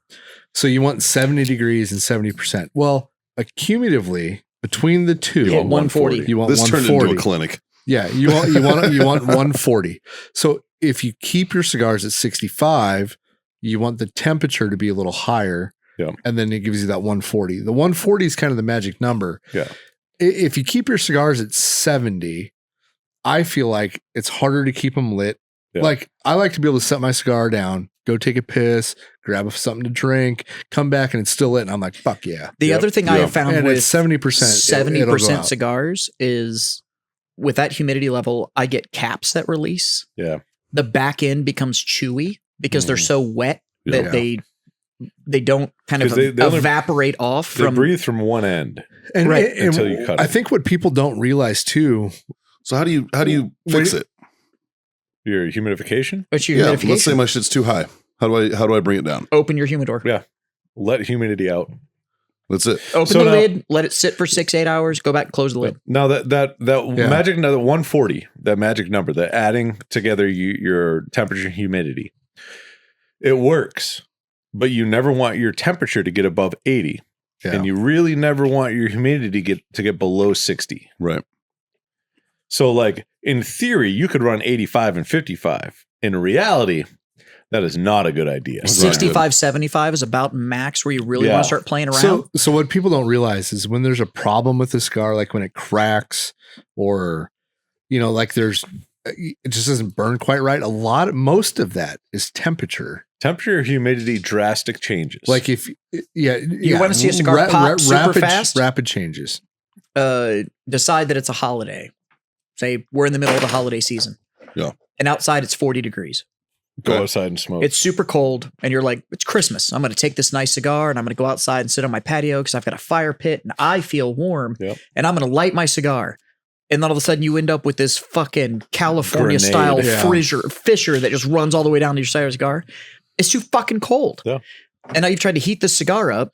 So you want 70 degrees and 70%. Well, accumulatively between the two, You want 140. You want This turned 140. into a clinic. Yeah, you want 140. So if you keep your cigars at 65, you want the temperature to be a little higher. Yeah. And then it gives you that 140. The 140 is kind of the magic number. Yeah. If you keep your cigars at 70, I feel like it's harder to keep them lit. Yeah. Like I like to be able to set my cigar down, go take a piss, grab something to drink, come back and it's still lit. And I'm like, fuck yeah. the Yep. other thing I have found And with it's 70%. 70% out. cigars is with that humidity level, I get caps that release. Yeah. The back end becomes chewy because they're so wet that Yeah. they don't kind of 'Cause they only- evaporate off They from breathe from one end. And, Right. and Until you cut I it. think what people don't realize too, So how do you fix it? Your humidification? what's your Yeah. humidification. Let's say my shit's too high. How do I bring it down? Open your humidor. Yeah. Let humidity out. That's it. Open So the now- lid, let it sit for 6-8 hours, go back and close the lid. Now that Yeah. magic number 140, that magic number, that adding together your temperature and humidity, it works, but you never want your temperature to get above 80, yeah. and you really never want your humidity to get below 60. Right. So, like in theory, you could run 85 and 55. In reality, that is not a good idea. Right. 65, 75 is about max where you really Yeah. want to start playing around. So what people don't realize is when there's a problem with the cigar, like when it cracks or, like it just doesn't burn quite right. Most of that is temperature. Temperature, humidity, drastic changes. Like if, you wanna see a cigar pop super fast? Rapid changes. Decide that it's a holiday. Say we're in the middle of the holiday season. Yeah. And outside it's 40 degrees. go outside and smoke. It's super cold, and you're like, it's Christmas. I'm going to take this nice cigar, and I'm going to go outside and sit on my patio because I've got a fire pit, and I feel warm, Yep. and I'm going to light my cigar. And then all of a sudden, you end up with this fucking California-style Grenade. Yeah. fissure that just runs all the way down to your side of your cigar. It's too fucking cold. Yeah. And now you've tried to heat the cigar up,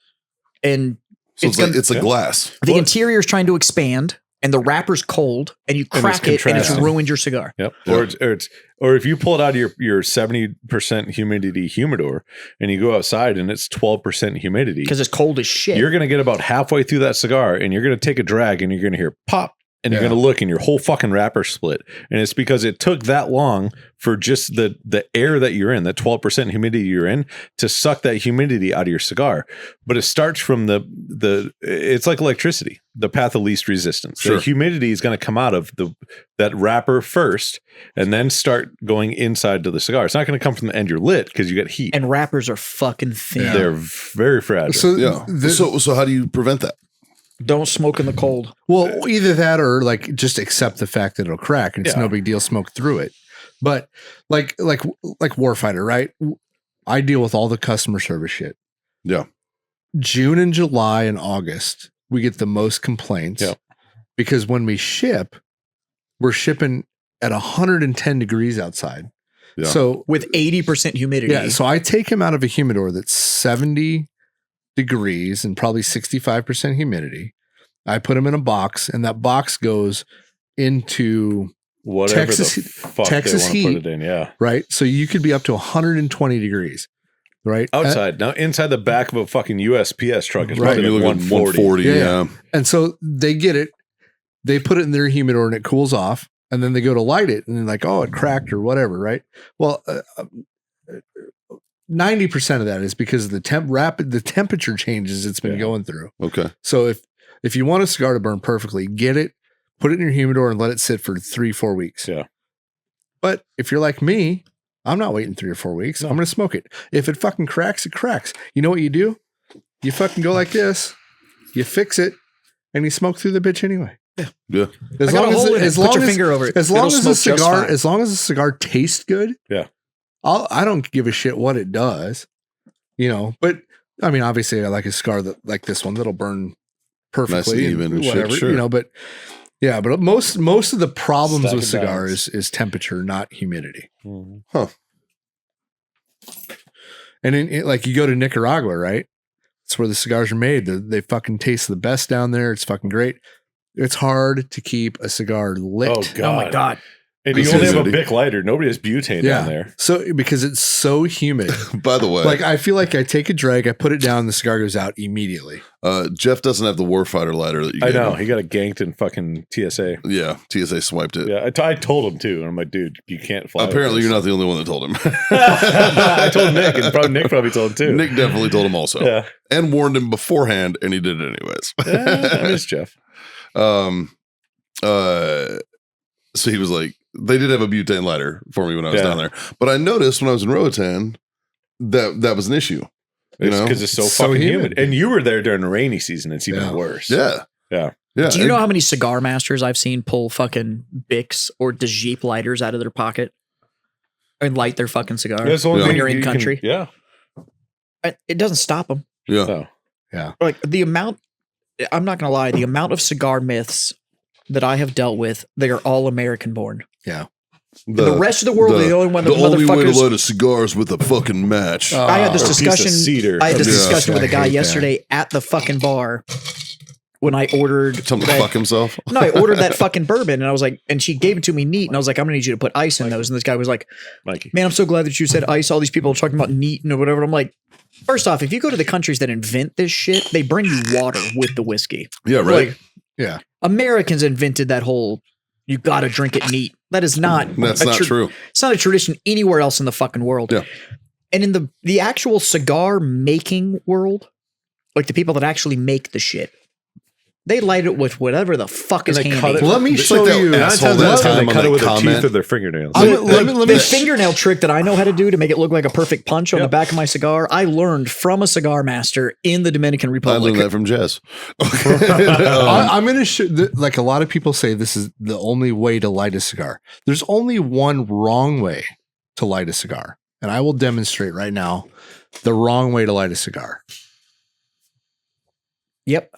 and So It's it's, like gonna- it's a Yeah. glass. the interior is trying to expand, and the wrapper's cold, and you And it's crack it, and it's contrasting. ruined your cigar. Yep. Yeah. Or if you pull it out of your 70% humidity humidor and you go outside and it's 12% humidity, Because it's cold as shit. you're going to get about halfway through that cigar and you're going to take a drag and you're going to hear pop. and you're going to look and your whole fucking wrapper split. And it's because it took that long for just the air that you're in, that 12% humidity you're in, to suck that humidity out of your cigar. But it starts from it's like electricity, the path of least resistance. Sure. The humidity is going to come out of that wrapper first and then start going inside to the cigar. It's not going to come from the end you're lit because you got heat. And wrappers are fucking thin. They're very fragile. So, Yeah. So how do you prevent that? Don't smoke in the cold. well, either that or like just accept the fact that it'll crack and it's Yeah. no big deal. Smoke through it. But like Warfighter, right? I deal with all the customer service shit. Yeah. June and July and August, we get the most complaints Yeah. because when we ship, we're shipping at 110 degrees outside. Yeah. So With 80% humidity. yeah, so I take him out of a humidor that's 70 degrees and probably 65% humidity. I put him in a box, and that box goes into Whatever Texas- the fuck Texas they want to heat. put it in. Yeah. right. So you could be up to 120 degrees, right? Outside. Now inside the back of a fucking USPS truck is Right. probably You at look at 140. Yeah. And so they get it, they put it in their humidor, and it cools off, and then they go to light it, and they're like, "Oh, it cracked" or whatever, right? Well, 90% of that is because of the temperature changes it's been Yeah. going through. Okay. So if you want a cigar to burn perfectly, get it, put it in your humidor, and let it sit for 3-4 weeks. Yeah. But if you're like me, I'm not waiting 3 or 4 weeks. I'm going to smoke it. If it fucking cracks, it cracks. You know what you do? You fucking go like this, you fix it, and you smoke through the bitch anyway. Yeah. As I got long a as hole in it. as Put long your as finger over it. as long It'll as the smoke just cigar fine. as long as the cigar tastes good, Yeah. I don't give a shit what it does, you know. But I mean, obviously, I like a cigar that like this one that'll burn perfectly, even and shit, whatever, sure. you know. But yeah, but most of the problems Stack with of cigars is temperature, not humidity. Mhm. And like you go to Nicaragua, right? It's where the cigars are made. They fucking taste the best down there. It's fucking great. It's hard to keep a cigar lit. Oh God. Oh my God. And you This only is have a it. Bic lighter. Nobody has butane down there. So because it's so humid. By the way, Like I feel like I take a drag, I put it down, the cigar goes out immediately. Jeff doesn't have the Warfighter lighter that you I gave know. him. He got it ganked in fucking TSA. Yeah. TSA swiped it. Yeah. I told him too. And I'm like, dude, you can't fly. Apparently, you're not the only one that told him. I told Nick, and Nick probably told him too. Nick definitely told him also, Yeah. and warned him beforehand, and he did it anyways. I miss Jeff. So he was like, they did have a butane lighter for me when I was Yeah. down there, but I noticed when I was in Roatan that was an issue. You know? Because it's so So fucking humid. humid. And you were there during the rainy season. It's even Yeah. worse. Yeah. Yeah. Yeah. Do you know how many cigar masters I've seen pull fucking Bics or De Jeep lighters out of their pocket and light their fucking cigar That's the only Yeah. thing when you're in you can- country? Yeah. It doesn't stop them. Yeah. Oh. Like the amount, I'm not going to lie, the amount of cigar myths that I have dealt with, they are all American born. The rest of the world, the only one that only way to motherfuckers. light a cigar is with a fucking match. I had this Or a piece of discussion. cedar. I had this Yeah. discussion with a I guy hate that. yesterday at the fucking bar when I ordered. Tell him to that- fuck himself. No, I ordered that fucking bourbon, and I was like, and she gave it to me neat, and I was like, I'm gonna need you to put ice in those. And this guy was like, Mikey. man, I'm so glad that you said ice. All these people are talking about neat and whatever. I'm like, first off, if you go to the countries that invent this shit, they bring you water with the whiskey. Yeah, right. Like, Yeah. Americans invented that whole you gotta drink it neat. That is not That's a not true. It's not a tradition anywhere else in the fucking world. Yeah. And in the actual cigar making world, like the people that actually make the shit, they light it with whatever the fuck is And they handy. cut it. Let me It's show like that you. asshole Nine times that out of 10, time they on cut that it with the comment. teeth of their fingernails. The fingernail trick that I know how to do to make it look like a perfect punch on the back of my cigar, I learned from a cigar master in the Dominican I Republic. learned that from Jazz. I'm going to show, like a lot of people say this is the only way to light a cigar. There's only one wrong way to light a cigar. And I will demonstrate right now the wrong way to light a cigar. Yep.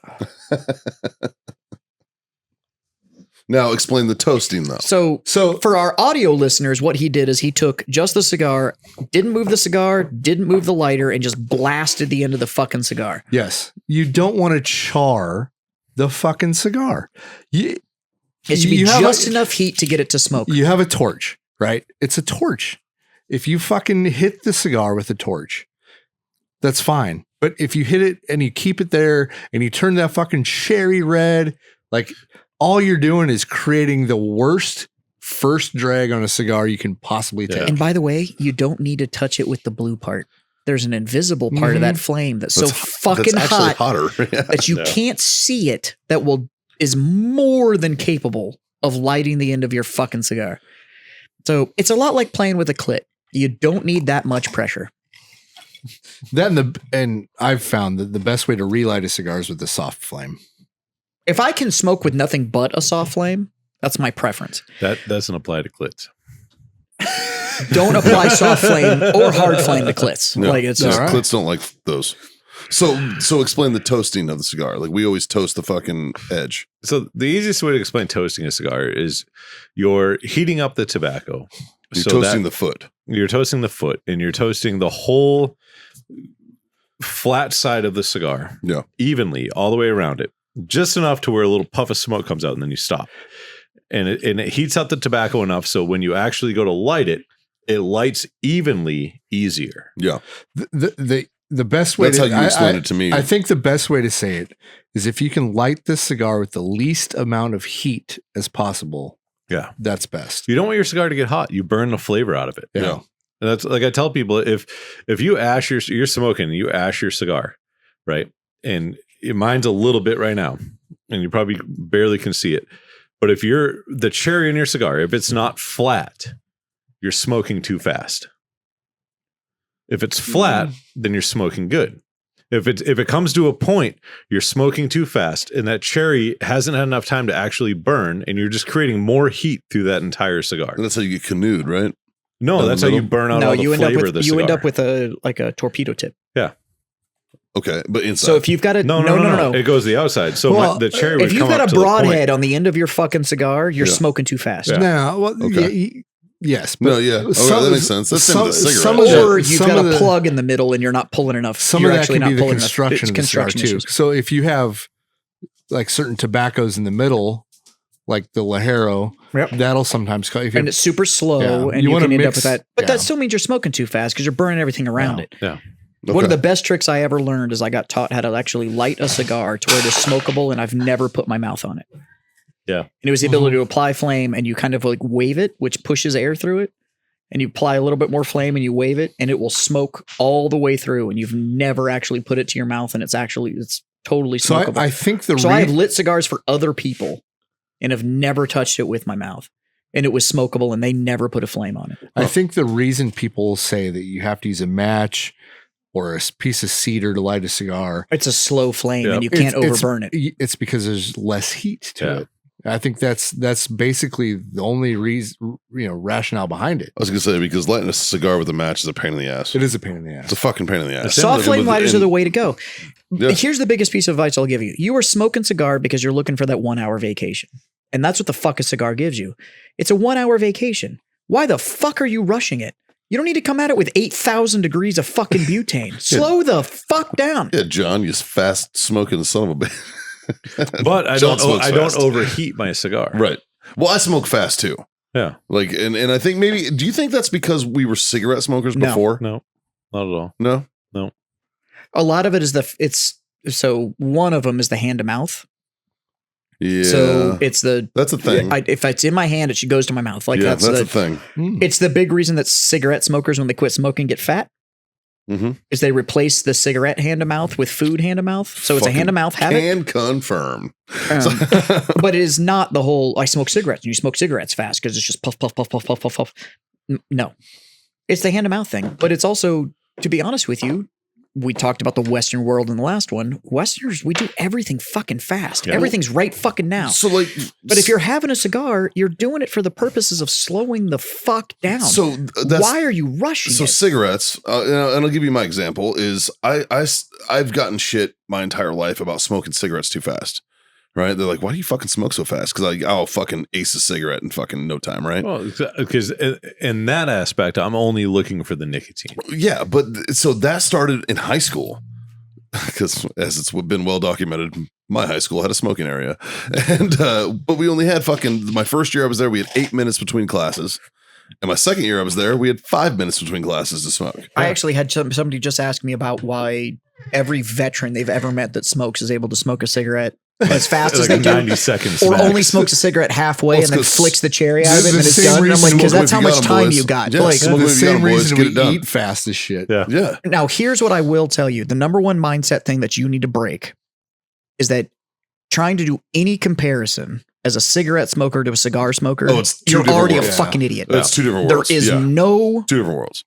Now explain the toasting though. So for our audio listeners, what he did is he took just the cigar, didn't move the cigar, didn't move the lighter, and just blasted the end of the fucking cigar. Yes. You don't want to char the fucking cigar. It should be You have just a- enough heat to get it to smoke. You have a torch, right? It's a torch. If you fucking hit the cigar with a torch, that's fine. But if you hit it and you keep it there and you turn that fucking cherry red, like all you're doing is creating the worst first drag on a cigar you can possibly take. And by the way, you don't need to touch it with the blue part. There's an invisible part of that flame that's so fucking that's actually hot hotter. Yeah. that you can't see it. That is more than capable of lighting the end of your fucking cigar. So it's a lot like playing with a clit. You don't need that much pressure. And I've found that the best way to relight a cigar is with a soft flame. If I can smoke with nothing but a soft flame, that's my preference. That doesn't apply to clits. Don't apply soft flame or hard flame to clits. No, Like it's just all right. clits don't like those. So explain the toasting of the cigar. Like we always toast the fucking edge. So the easiest way to explain toasting a cigar is you're heating up the tobacco. You're so toasting the foot. You're toasting the foot, and you're toasting the whole flat side of the cigar evenly all the way around it, just enough to where a little puff of smoke comes out, and then you stop. And it heats up the tobacco enough so when you actually go to light it, it lights evenly easier. Yeah. The best way That's how you explain it to me. I think the best way to say it is if you can light this cigar with the least amount of heat as possible. Yeah. That's best. You don't want your cigar to get hot. You burn the flavor out of it. Yeah. And that's like I tell people, if you ash you're smoking, you ash your cigar, right? And mine's a little bit right now, and you probably barely can see it. But if you're the cherry in your cigar, if it's not flat, you're smoking too fast. If it's flat, then you're smoking good. If it comes to a point, you're smoking too fast, and that cherry hasn't had enough time to actually burn, and you're just creating more heat through that entire cigar. And that's how you get canoed, right? No, that's how you burn out all the flavor of the cigar. You end up with a torpedo tip. Yeah. Okay, but inside. So if you've got a no, it goes the outside. So the cherry would if you've come got up a to the broadhead on the end of your fucking cigar, you're smoking too fast. Yeah. No, well, Okay. yes, no, yeah. Okay, that makes sense. That's some- the cigarette. some of Or the- you've some got of a the- plug in the middle and you're not pulling enough. Some you're of that actually can be not the pulling construction enough. of the cigar too. Issues. So if you have like certain tobaccos in the middle, like the Lajero, that'll sometimes cut. And it's super slow, and You you wanna can end up mix- with that. But yeah. that still means you're smoking too fast because you're burning everything around it. Yeah. One of the best tricks I ever learned is I got taught how to actually light a cigar to where it is smokable, and I've never put my mouth on it. Yeah. And it was the ability to apply flame, and you kind of like wave it, which pushes air through it. And you apply a little bit more flame and you wave it, and it will smoke all the way through. And you've never actually put it to your mouth, and it's totally So smokable. I think I have lit cigars for other people and have never touched it with my mouth. And it was smokable, and they never put a flame on it. I think the reason people say that you have to use a match or a piece of cedar to light a cigar, It's a slow flame, Yeah. and you can't overburn it. It's because there's less heat to Yeah. it. I think that's basically the only reason, rationale behind it. I was gonna say because lighting a cigar with a match is a pain in the ass. It is a pain in the It's ass. a fucking pain in the ass. Soft flame lighters are the way to go. Yeah. Here's the biggest piece of advice I'll give you. You are smoking cigar because you're looking for that 1 hour vacation. And that's what the fuck a cigar gives you. It's a 1 hour vacation. Why the fuck are you rushing it? You don't need to come at it with 8,000 degrees of fucking butane. Slow the fuck down. Yeah, John, you fast smoking son of a bitch. But I John don't smokes I don't fast. overheat my cigar. Right. Well, I smoke fast too. Yeah. Like, and I think maybe. Do you think that's because we were cigarette smokers No. before? No. Not at all. No. A lot of it is so one of them is the hand to mouth. Yeah. So it's that's a thing. if it's in my hand, it goes to my mouth. Like yeah, that's a the thing. It's the big reason that cigarette smokers, when they quit smoking, get fat. Mm-hmm. Is they replace the cigarette hand to mouth with food hand to mouth. So it's a hand to mouth habit. Can confirm. But it is not the whole I smoke cigarettes and you smoke cigarettes fast because it's just puff, puff, puff, puff, puff, puff, puff. No. It's the hand to mouth thing. But it's also, to be honest with you, we talked about the Western world in the last one. Westerners, we do everything fucking fast. Yeah. Everything's right fucking now. So like, But if you're having a cigar, you're doing it for the purposes of slowing the fuck down. so that's why are you rushing so it? cigarettes, and I'll give you my example. Is I've gotten shit my entire life about smoking cigarettes too fast. Right? They're like, why do you fucking smoke so fast? Because I'll fucking ace a cigarette in fucking no time, right? Well, because in that aspect, I'm only looking for the nicotine. Yeah, but so that started in high school. Because as it's been well documented, my high school had a smoking area. And but we only had my first year I was there, we had 8 minutes between classes. And my second year I was there, we had 5 minutes between classes to smoke. I actually had somebody just ask me about why every veteran they've ever met that smokes is able to smoke a cigarette as fast as Like they a do. 90 seconds. Or max. only smokes a cigarette halfway Well, and then it's 'cause flicks the cherry out of it and then it's same done. And I'm like, reason because smoke that's if how you much got 'em, time boys. you got. Yeah, Like, smoke The if you got 'em, same boys, reason get we it done. eat fast as shit. Yeah. Yeah. now, here's what I will tell you. The number one mindset thing that you need to break is that trying to do any comparison as a cigarette smoker to a cigar smoker, Oh, it's two you're different already a worlds. fucking idiot. It's two different There worlds. is yeah. no Two different worlds.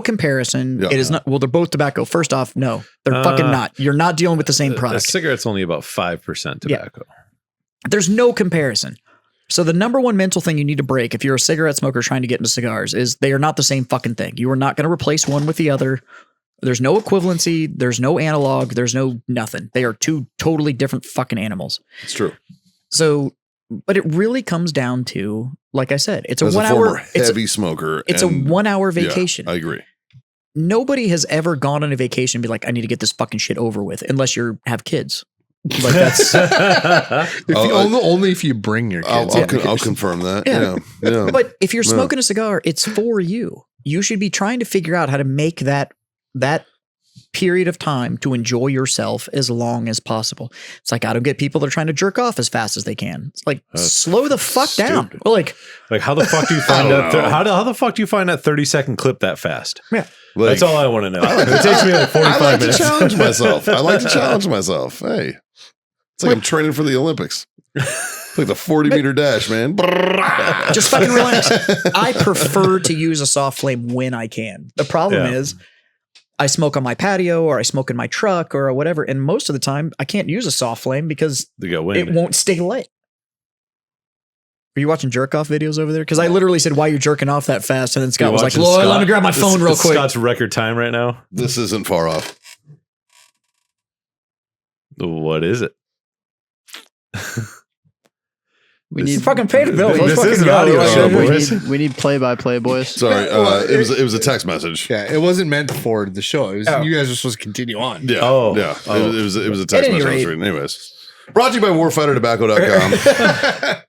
comparison. Yeah. It is not. Well, they're both tobacco. First off, no, they're fucking not. You're not dealing with the same A product. cigarette's only about 5% tobacco. There's no comparison. So the number one mental thing you need to break if you're a cigarette smoker trying to get into cigars is they are not the same fucking thing. You are not going to replace one with the other. There's no equivalency. There's no analog. There's no nothing. They are two totally different fucking animals. It's true. So, but it really comes down to, like I said, it's a As 1 a former hour. It's heavy smoker. a and- 1 hour yeah, vacation. I agree. Nobody has ever gone on a vacation and be like, I need to get this fucking shit over with, unless you have kids. Like that's. Only if you bring your kids. I'll confirm that. Yeah. Yeah. But if you're Yeah. smoking a cigar, it's for you. You should be trying to figure out how to make that period of time to enjoy yourself as long as possible. It's like I don't get people that are trying to jerk off as fast as they can. It's like slow the fuck down. stupid. Well, like Like how the fuck do you find I don't that? know. How the fuck do you find that 30-second clip that fast? yeah. Like, That's all I want to know. It takes me like 45 I like minutes. to challenge myself. I like to challenge myself. Hey, it's like I'm training for the Olympics. It's like the 40-meter dash, man. Just fucking relax. I prefer to use a soft flame when I can. The problem Yeah. is I smoke on my patio or I smoke in my truck or whatever. And most of the time I can't use a soft flame because They got it wind. won't stay lit. Are you watching jerk off videos over there? Because I literally said, why are you jerking off that fast? And then Scott was like, Lloyd, let me grab my phone real quick. Scott's record time right now. This isn't far off. What is it? We This- need Fucking pay the bill. This Let's is fucking an go. audio Like, show, we boys. need play-by-play, boys. Sorry, Well, it was a text message. Yeah, it wasn't meant for the show. It was, Oh. You guys are supposed to continue on. Yeah. Oh. Yeah. Oh. It was a text At any message I was rate. reading. Anyways. Brought to you by warfightertobacco.com.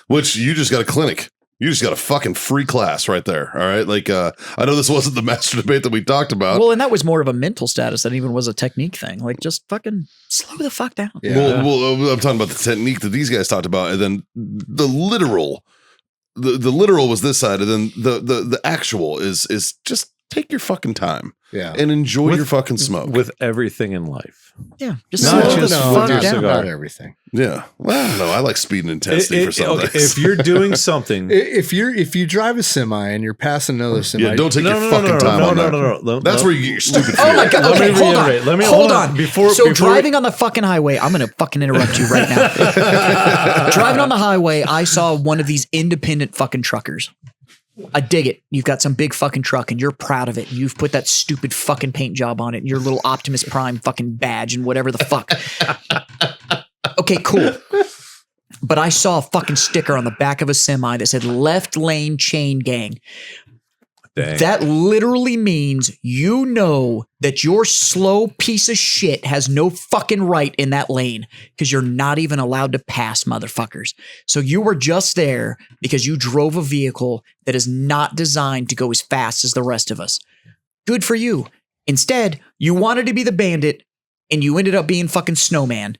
Which you just got a clinic. You just got a fucking free class right there. All right. Like I know this wasn't the master debate that we talked about. well, and that was more of a mental status than even was a technique thing. Like just fucking slow the fuck down. Yeah. Well, I'm talking about the technique that these guys talked about, and then the literal was this side, and then the actual is just take your fucking time Yeah. and enjoy your fucking smoke. With everything in life. Yeah. Just Not slow just the with fuck your down. cigar. Not everything. Yeah. Well, no, I like speed and intensity for some Okay, things. if you're doing something. If you drive a semi and you're passing another semi, Yeah, don't take your fucking time on that. No. That's where you get your stupid Oh my feeling. god! Let me Okay, hold on. reiterate. Let me- hold on. Before driving on the fucking highway, I'm gonna fucking interrupt you right now. Driving on the highway, I saw one of these independent fucking truckers. I dig it. You've got some big fucking truck and you're proud of it. You've put that stupid fucking paint job on it and your little Optimus Prime fucking badge and whatever the fuck. Okay, cool. But I saw a fucking sticker on the back of a semi that said left lane chain gang. Dang. That literally means you know that your slow piece of shit has no fucking right in that lane because you're not even allowed to pass, motherfuckers. So you were just there because you drove a vehicle that is not designed to go as fast as the rest of us. Good for you. Instead, you wanted to be the bandit and you ended up being fucking snowman.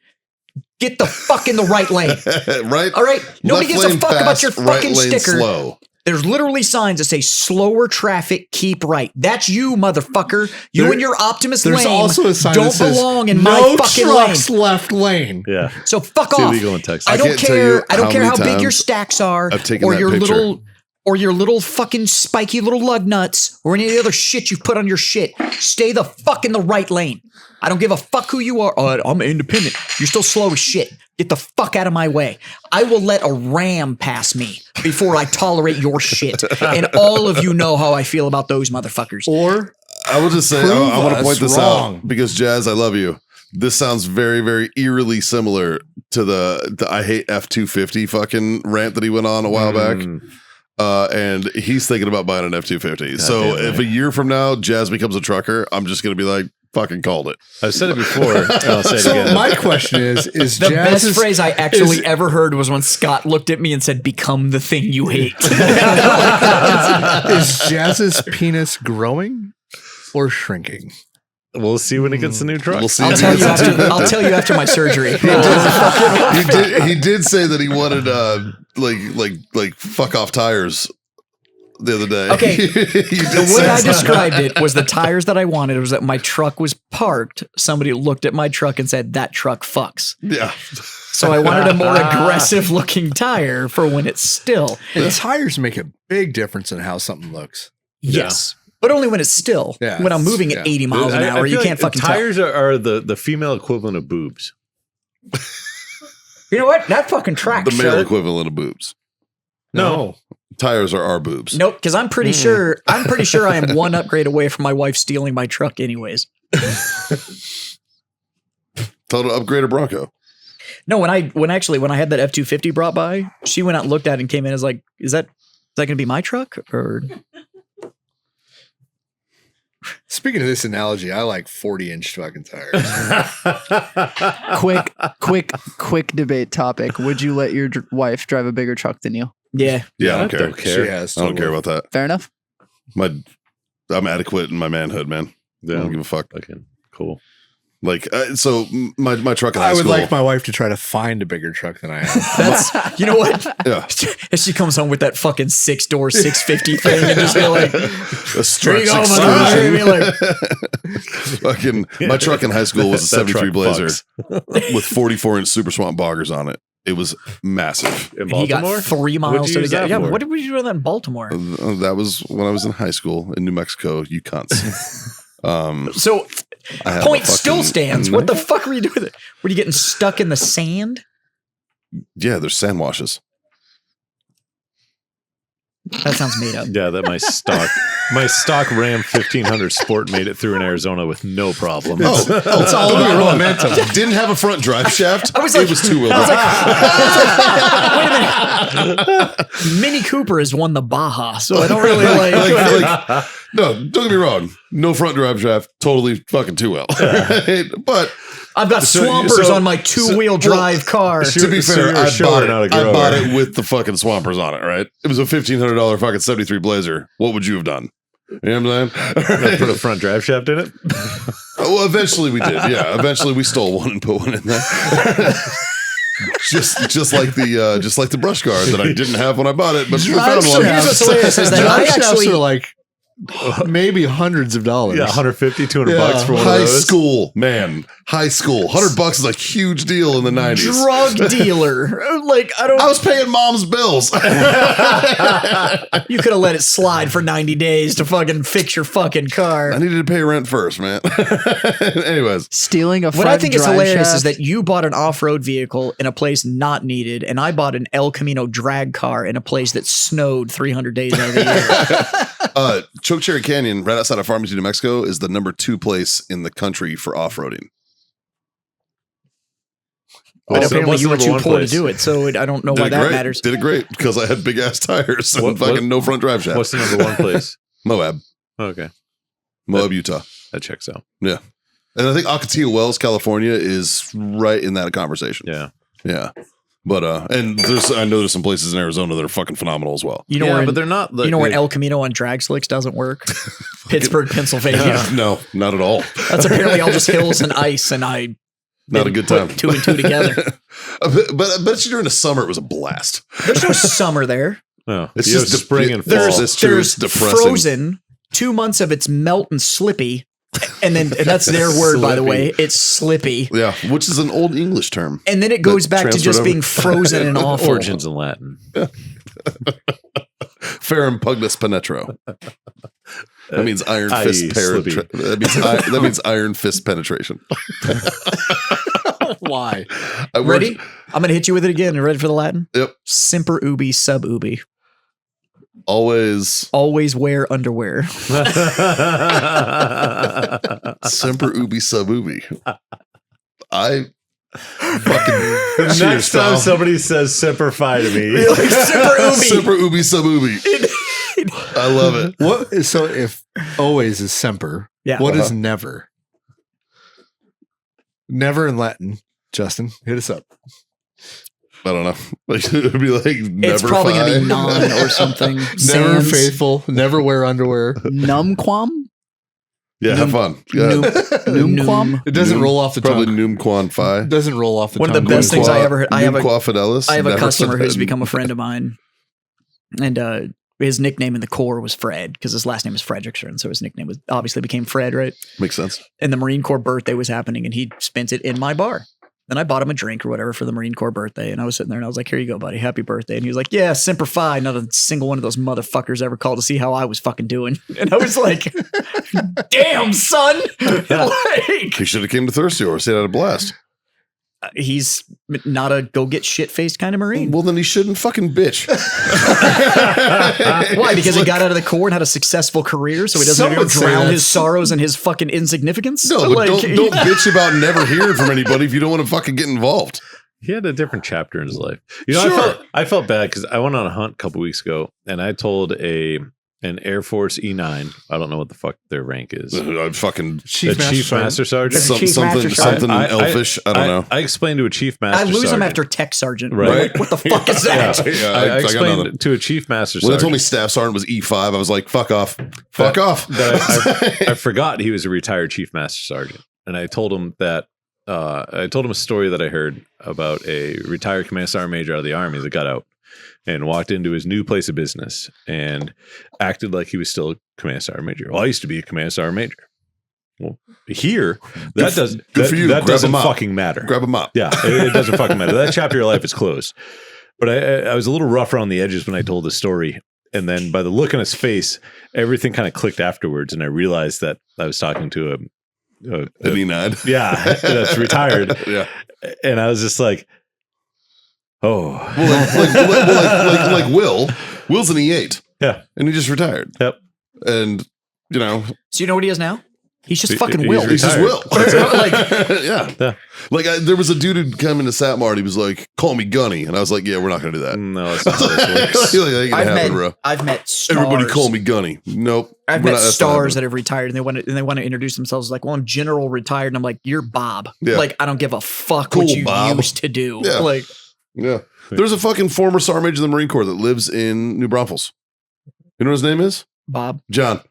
Get the fuck in the right lane. Right? All right? Nobody Left gives a lane fuck about fast, your right fucking lane sticker. Slow. There's literally signs that say slower traffic, keep right. That's you, motherfucker. You There- and your Optimus there's lane also a sign don't that says belong in no my fucking lane. trucks left lane. Yeah. So fuck It's off. illegal in Texas. I I don't can't tell you care. I don't how care many how big your times stacks are, I've taken or that your picture. little fucking spiky little lug nuts, or any of the other shit you've put on your shit. Stay the fuck in the right lane. I don't give a fuck who you are. I'm independent. You're still slow as shit. Get the fuck out of my way. I will let a ram pass me before I tolerate your shit. And all of you know how I feel about those motherfuckers. Or I will just say, Prove I want to us point this wrong. out because Jazz, I love you. This sounds very, very eerily similar to the I hate F-250 fucking rant that he went on a while back. And he's thinking about buying an F-250. So damn if right. a year from now Jazz becomes a trucker, I'm just going to be like, fucking called it. I've said it before. And I'll say it so again. my question is The Jazz's, best phrase I actually ever heard was when Scott looked at me and said, "Become the thing you hate." is Jazz's penis growing or shrinking? We'll see when he gets the new truck. We'll see. I'll if he tell you gets it. after. I'll tell you after my surgery. He did say that he wanted like fuck off tires the other day. Okay. He did The say way I that. described it was the tires that I wanted. It was that my truck was parked. Somebody looked at my truck and said, "That truck fucks." Yeah. So I wanted a more aggressive looking tire for when it's still. And tires make a big difference in how something looks. Yes. But only when it's still. Yeah, When I'm moving at 80 miles an I hour, you feel can't like fucking tell. tires are the female equivalent of boobs. You know what? That fucking tracks. The male sir. equivalent of boobs. No. Tires are our boobs. Nope, because I'm pretty sure I am one upgrade away from my wife stealing my truck anyways. Total upgrade a Bronco. No, when I had that F-250 brought by, she went out and looked at it and came in as like, is that gonna be my truck? Or Speaking of this analogy, I like 40-inch fucking tires. Quick debate topic. Would you let your wife drive a bigger truck than you? yeah. Yeah, I don't I care. don't care. She has. I don't care about that. Fair enough. I'm adequate in my manhood, man. I don't give a fuck. Okay, cool. Like, so my truck in high I would school. like my wife to try to find a bigger truck than I have. That's you know what? Yeah. As she comes home with that fucking 6-door 650 thing and just be like, A "Here Struts you go, motherfucker." exclusion. Be like, Fucking, my truck in high school was a That 73 truck Blazer fucks. with 44-inch Super Swamp boggers on it. It was massive. In and he got Baltimore? 3 miles What'd you to the use gap. that Yeah, for? what did we do with that in Baltimore? That was when I was in high school in New Mexico, you cunts. So I had point a still fucking- stands. What the fuck were you doing with it? Were you getting stuck in the sand? Yeah, there's sand washes. That sounds made up. Yeah, that my stock Ram 1500 Sport made it through in Arizona with no problem. It's all about momentum. Didn't have a front drive shaft. I was like- it was two-wheel drive. Wait a minute. Mini Cooper has won the Baja, so I don't really like. Like, no, don't get me wrong. No front drive shaft. Totally fucking two-wheel. But I've got swampers on my two-wheel drive car. to be So fair, you're a shower, not a I grower. bought it with the fucking swampers on it, right? It was a $1,500 fucking 73 Blazer. What would you have done? You know what I'm I saying? put a front drive shaft in it. Well, eventually we did. Yeah, eventually we stole one and put one in there. just like the brush guard that I didn't have when I bought it, but we found So one. here's what's hilarious is that I Drive shafts actually are like maybe hundreds of dollars. Yeah, 150, 200 bucks for one high of those. school, man. High school. $100 is a huge deal in the 90s. drug dealer. Like I don't. I was paying mom's bills. You could have let it slide for 90 days to fucking fix your fucking car. I needed to pay rent first, man. Anyways, Stealing a front What I think is drive hilarious shaft. is that you bought an off-road vehicle in a place not needed, and I bought an El Camino drag car in a place that snowed 300 days out of the year. Chokecherry Canyon, right outside of Farmington, New Mexico, is the #2 place in the country for off-roading. But apparently what's you the were number too one poor place? to do it, so I don't know Did why it that great. matters. Did it great because I had big ass tires and What- fucking no front drive shaft. What's the number one place? Moab, Okay, Utah. that checks out. Yeah. And I think Ocotillo Wells, California is right in that conversation. Yeah. Yeah. But and I know there's some places in Arizona that are fucking phenomenal as well. You know yeah, where but they're not. you know where El Camino on drag slicks doesn't work? Pittsburgh, Pennsylvania. No, not at all. That's apparently all just hills and ice, and I Not a good time. put 2 and 2 together. But I bet you during the summer it was a blast. There's no summer there. Oh, It's you have just spring and fall. It's true. There's It's depressing. frozen. 2 months of it's melt and slippy, and that's their word, by the way. It's slippy, Yeah, which is an old English term. and then it goes That back to transferred just over. being frozen and awful. Origins in Latin. Ferrum pugnus penetro. That means iron fist i.e. penetra- slippy. that means iron fist penetration. Why? I worked- Ready? I'm gonna hit you with it again. You ready for the Latin? Yep. Semper ubi sub ubi. Always Always wear underwear. semper ubi sub ubi. I fucking Next time somebody says "semper fi" to me, Semper ubi. semper ubi sub ubi. I love it. What? So if always is semper, Yeah. what is never? Never in Latin. Justin, hit us up. I don't know. Like it would be like never. It's probably gonna be fi. non or something. Never Sans. faithful. Never wear underwear. numquam. Yeah, have fun. Yeah. Noom. It doesn't roll off the Probably tongue. Noom Quan Phi. It doesn't roll off the One tongue. of the best things I ever heard. I have Qua Fidelis. a Never customer said who's that. become a friend of mine, and his nickname in the Corps was Fred because his last name is Fredrickson, so his nickname was obviously became Fred, right? Makes sense. And the Marine Corps birthday was happening, and he spent it in my bar. Then I bought him a drink or whatever for the Marine Corps birthday, and I was sitting there and I was like, "Here you go, buddy, happy birthday!" And he was like, "Yeah, Semper Fi." Not a single one of those motherfuckers ever called to see how I was fucking doing, and I was like, "Damn, son!" Like, He should have came to Thirsty or stayed out of blast. he's not a go get shit faced kind of Marine. Well, then he shouldn't fucking bitch. Why? Because he got out of the Corps and had a successful career, so he doesn't have to Some would say drown that's- his sorrows and his fucking insignificance. No, but don't bitch about never hearing from anybody if you don't want to fucking get involved. He had a different chapter in his life. You know, Sure. I felt bad because I went on a hunt a couple weeks ago, and I told an Air Force E9. I don't know what the fuck their rank is. Fucking Chief Master Sergeant. Chief Master something I- elfish. I don't know. I explained to a Chief Master I lose Sergeant. him after Tech Sergeant. Right. Like, what the fuck is that? Yeah, I got explained nothing. to a Chief Master When they Sergeant. told me Staff Sergeant was E5, I was like, fuck off. Fuck off. that I forgot he was a retired Chief Master Sergeant, and I told him that I told him a story that I heard about a retired Command Sergeant Major out of the Army that got out and walked into his new place of business and acted like he was still a Command Sergeant Major. Well, I used to be a Command Sergeant Major. Well, here that good for you. that Grab doesn't him up. fucking matter. Grab him up. Yeah, it doesn't fucking matter. That chapter of your life is closed. But I was a little rough around the edges when I told the story. And then by the look on his face, everything kind of clicked afterwards. And I realized that I was talking to And he nodded. yeah, that's retired. Yeah. And I was just like, oh. Like Will. Will's an E8. Yeah. And he just retired. Yep. And, you know, So you know what he is now? He's just fucking He's Will. he's just Retired. Will. yeah. Yeah. Like there was a dude who'd come into Satmar and he was like, call me Gunny. And I was like, yeah, we're not going to do that. No, that's not how this works. Like, ain't gonna happen, bro. I've met stars. Everybody call me Gunny. Nope. I've We're met not- that's not stars that happening. have retired and they want to introduce themselves like, well, I'm General Retired, and I'm like, you're Bob. Yeah. Like, I don't give a fuck Cool, what you Bob. used to do. Yeah. Like, Yeah. There's a fucking former Sergeant Major of the Marine Corps that lives in New Braunfels. You know what his name is? Bob. John.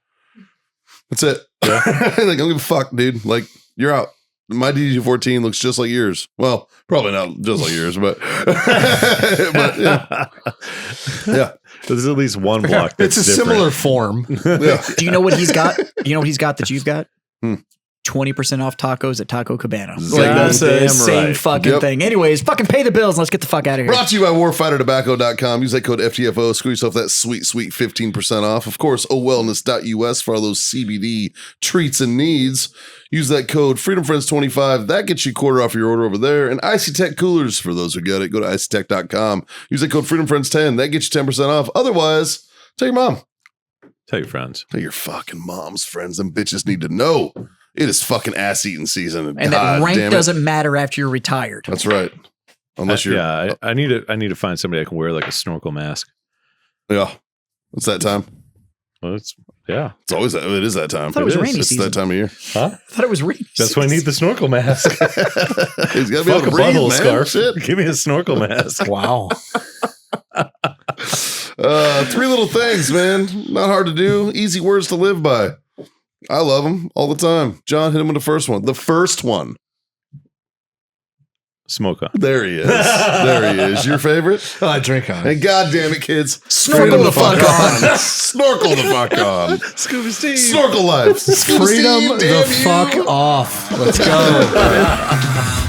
That's it. like, I don't give a fuck, dude. Like, you're out. My DD-14 looks just like yours. Well, probably not just like yours, but, but yeah. Yeah. There's at least one block It's that's a different. similar form. Yeah. Do you know what he's got? You know what he's got that you've got? Hmm. 20% off tacos at Taco Cabana. Like, Goddamn that's the same right. fucking Yep. thing. Anyways, fucking pay the bills and let's get the fuck out of here. Brought to you by warfightertobacco.com. Use that code FTFO. Screw yourself that sweet 15% off. Of course, owellness.us for all those CBD treats and needs. Use that code FreedomFriends25. That gets you quarter off your order over there. And Icy Tech coolers for those who get it. Go to icytech.com. Use that code FreedomFriends10. That gets you 10% off. Otherwise, tell your mom. Tell your friends. Tell your fucking mom's friends. Them bitches need to know. It is fucking ass eating season. And that rank doesn't matter after you're retired. That's right. Unless you're. Yeah, I need to find somebody I can wear like a snorkel mask. Yeah. It's that time. Well, it's It's always that. It is that time. I thought it was It is. rainy It's season. that time of year. huh? I thought it was rainy. That's why I need the snorkel mask. He's got to be able Fuck to a breathe, butthole man. scarf. Shit. Give me a snorkel mask. Wow. 3 little things, man. Not hard to do. Easy words to live by. I love them all the time. John, hit him with the first one. The first one. Smoke on. There he is. There he is. Your favorite? I drink on it. And God damn it, kids. Snorkel Freedom the fuck on. Snorkel the fuck on. Scuba Steve. Snorkel life. Freedom the fuck off. Let's go.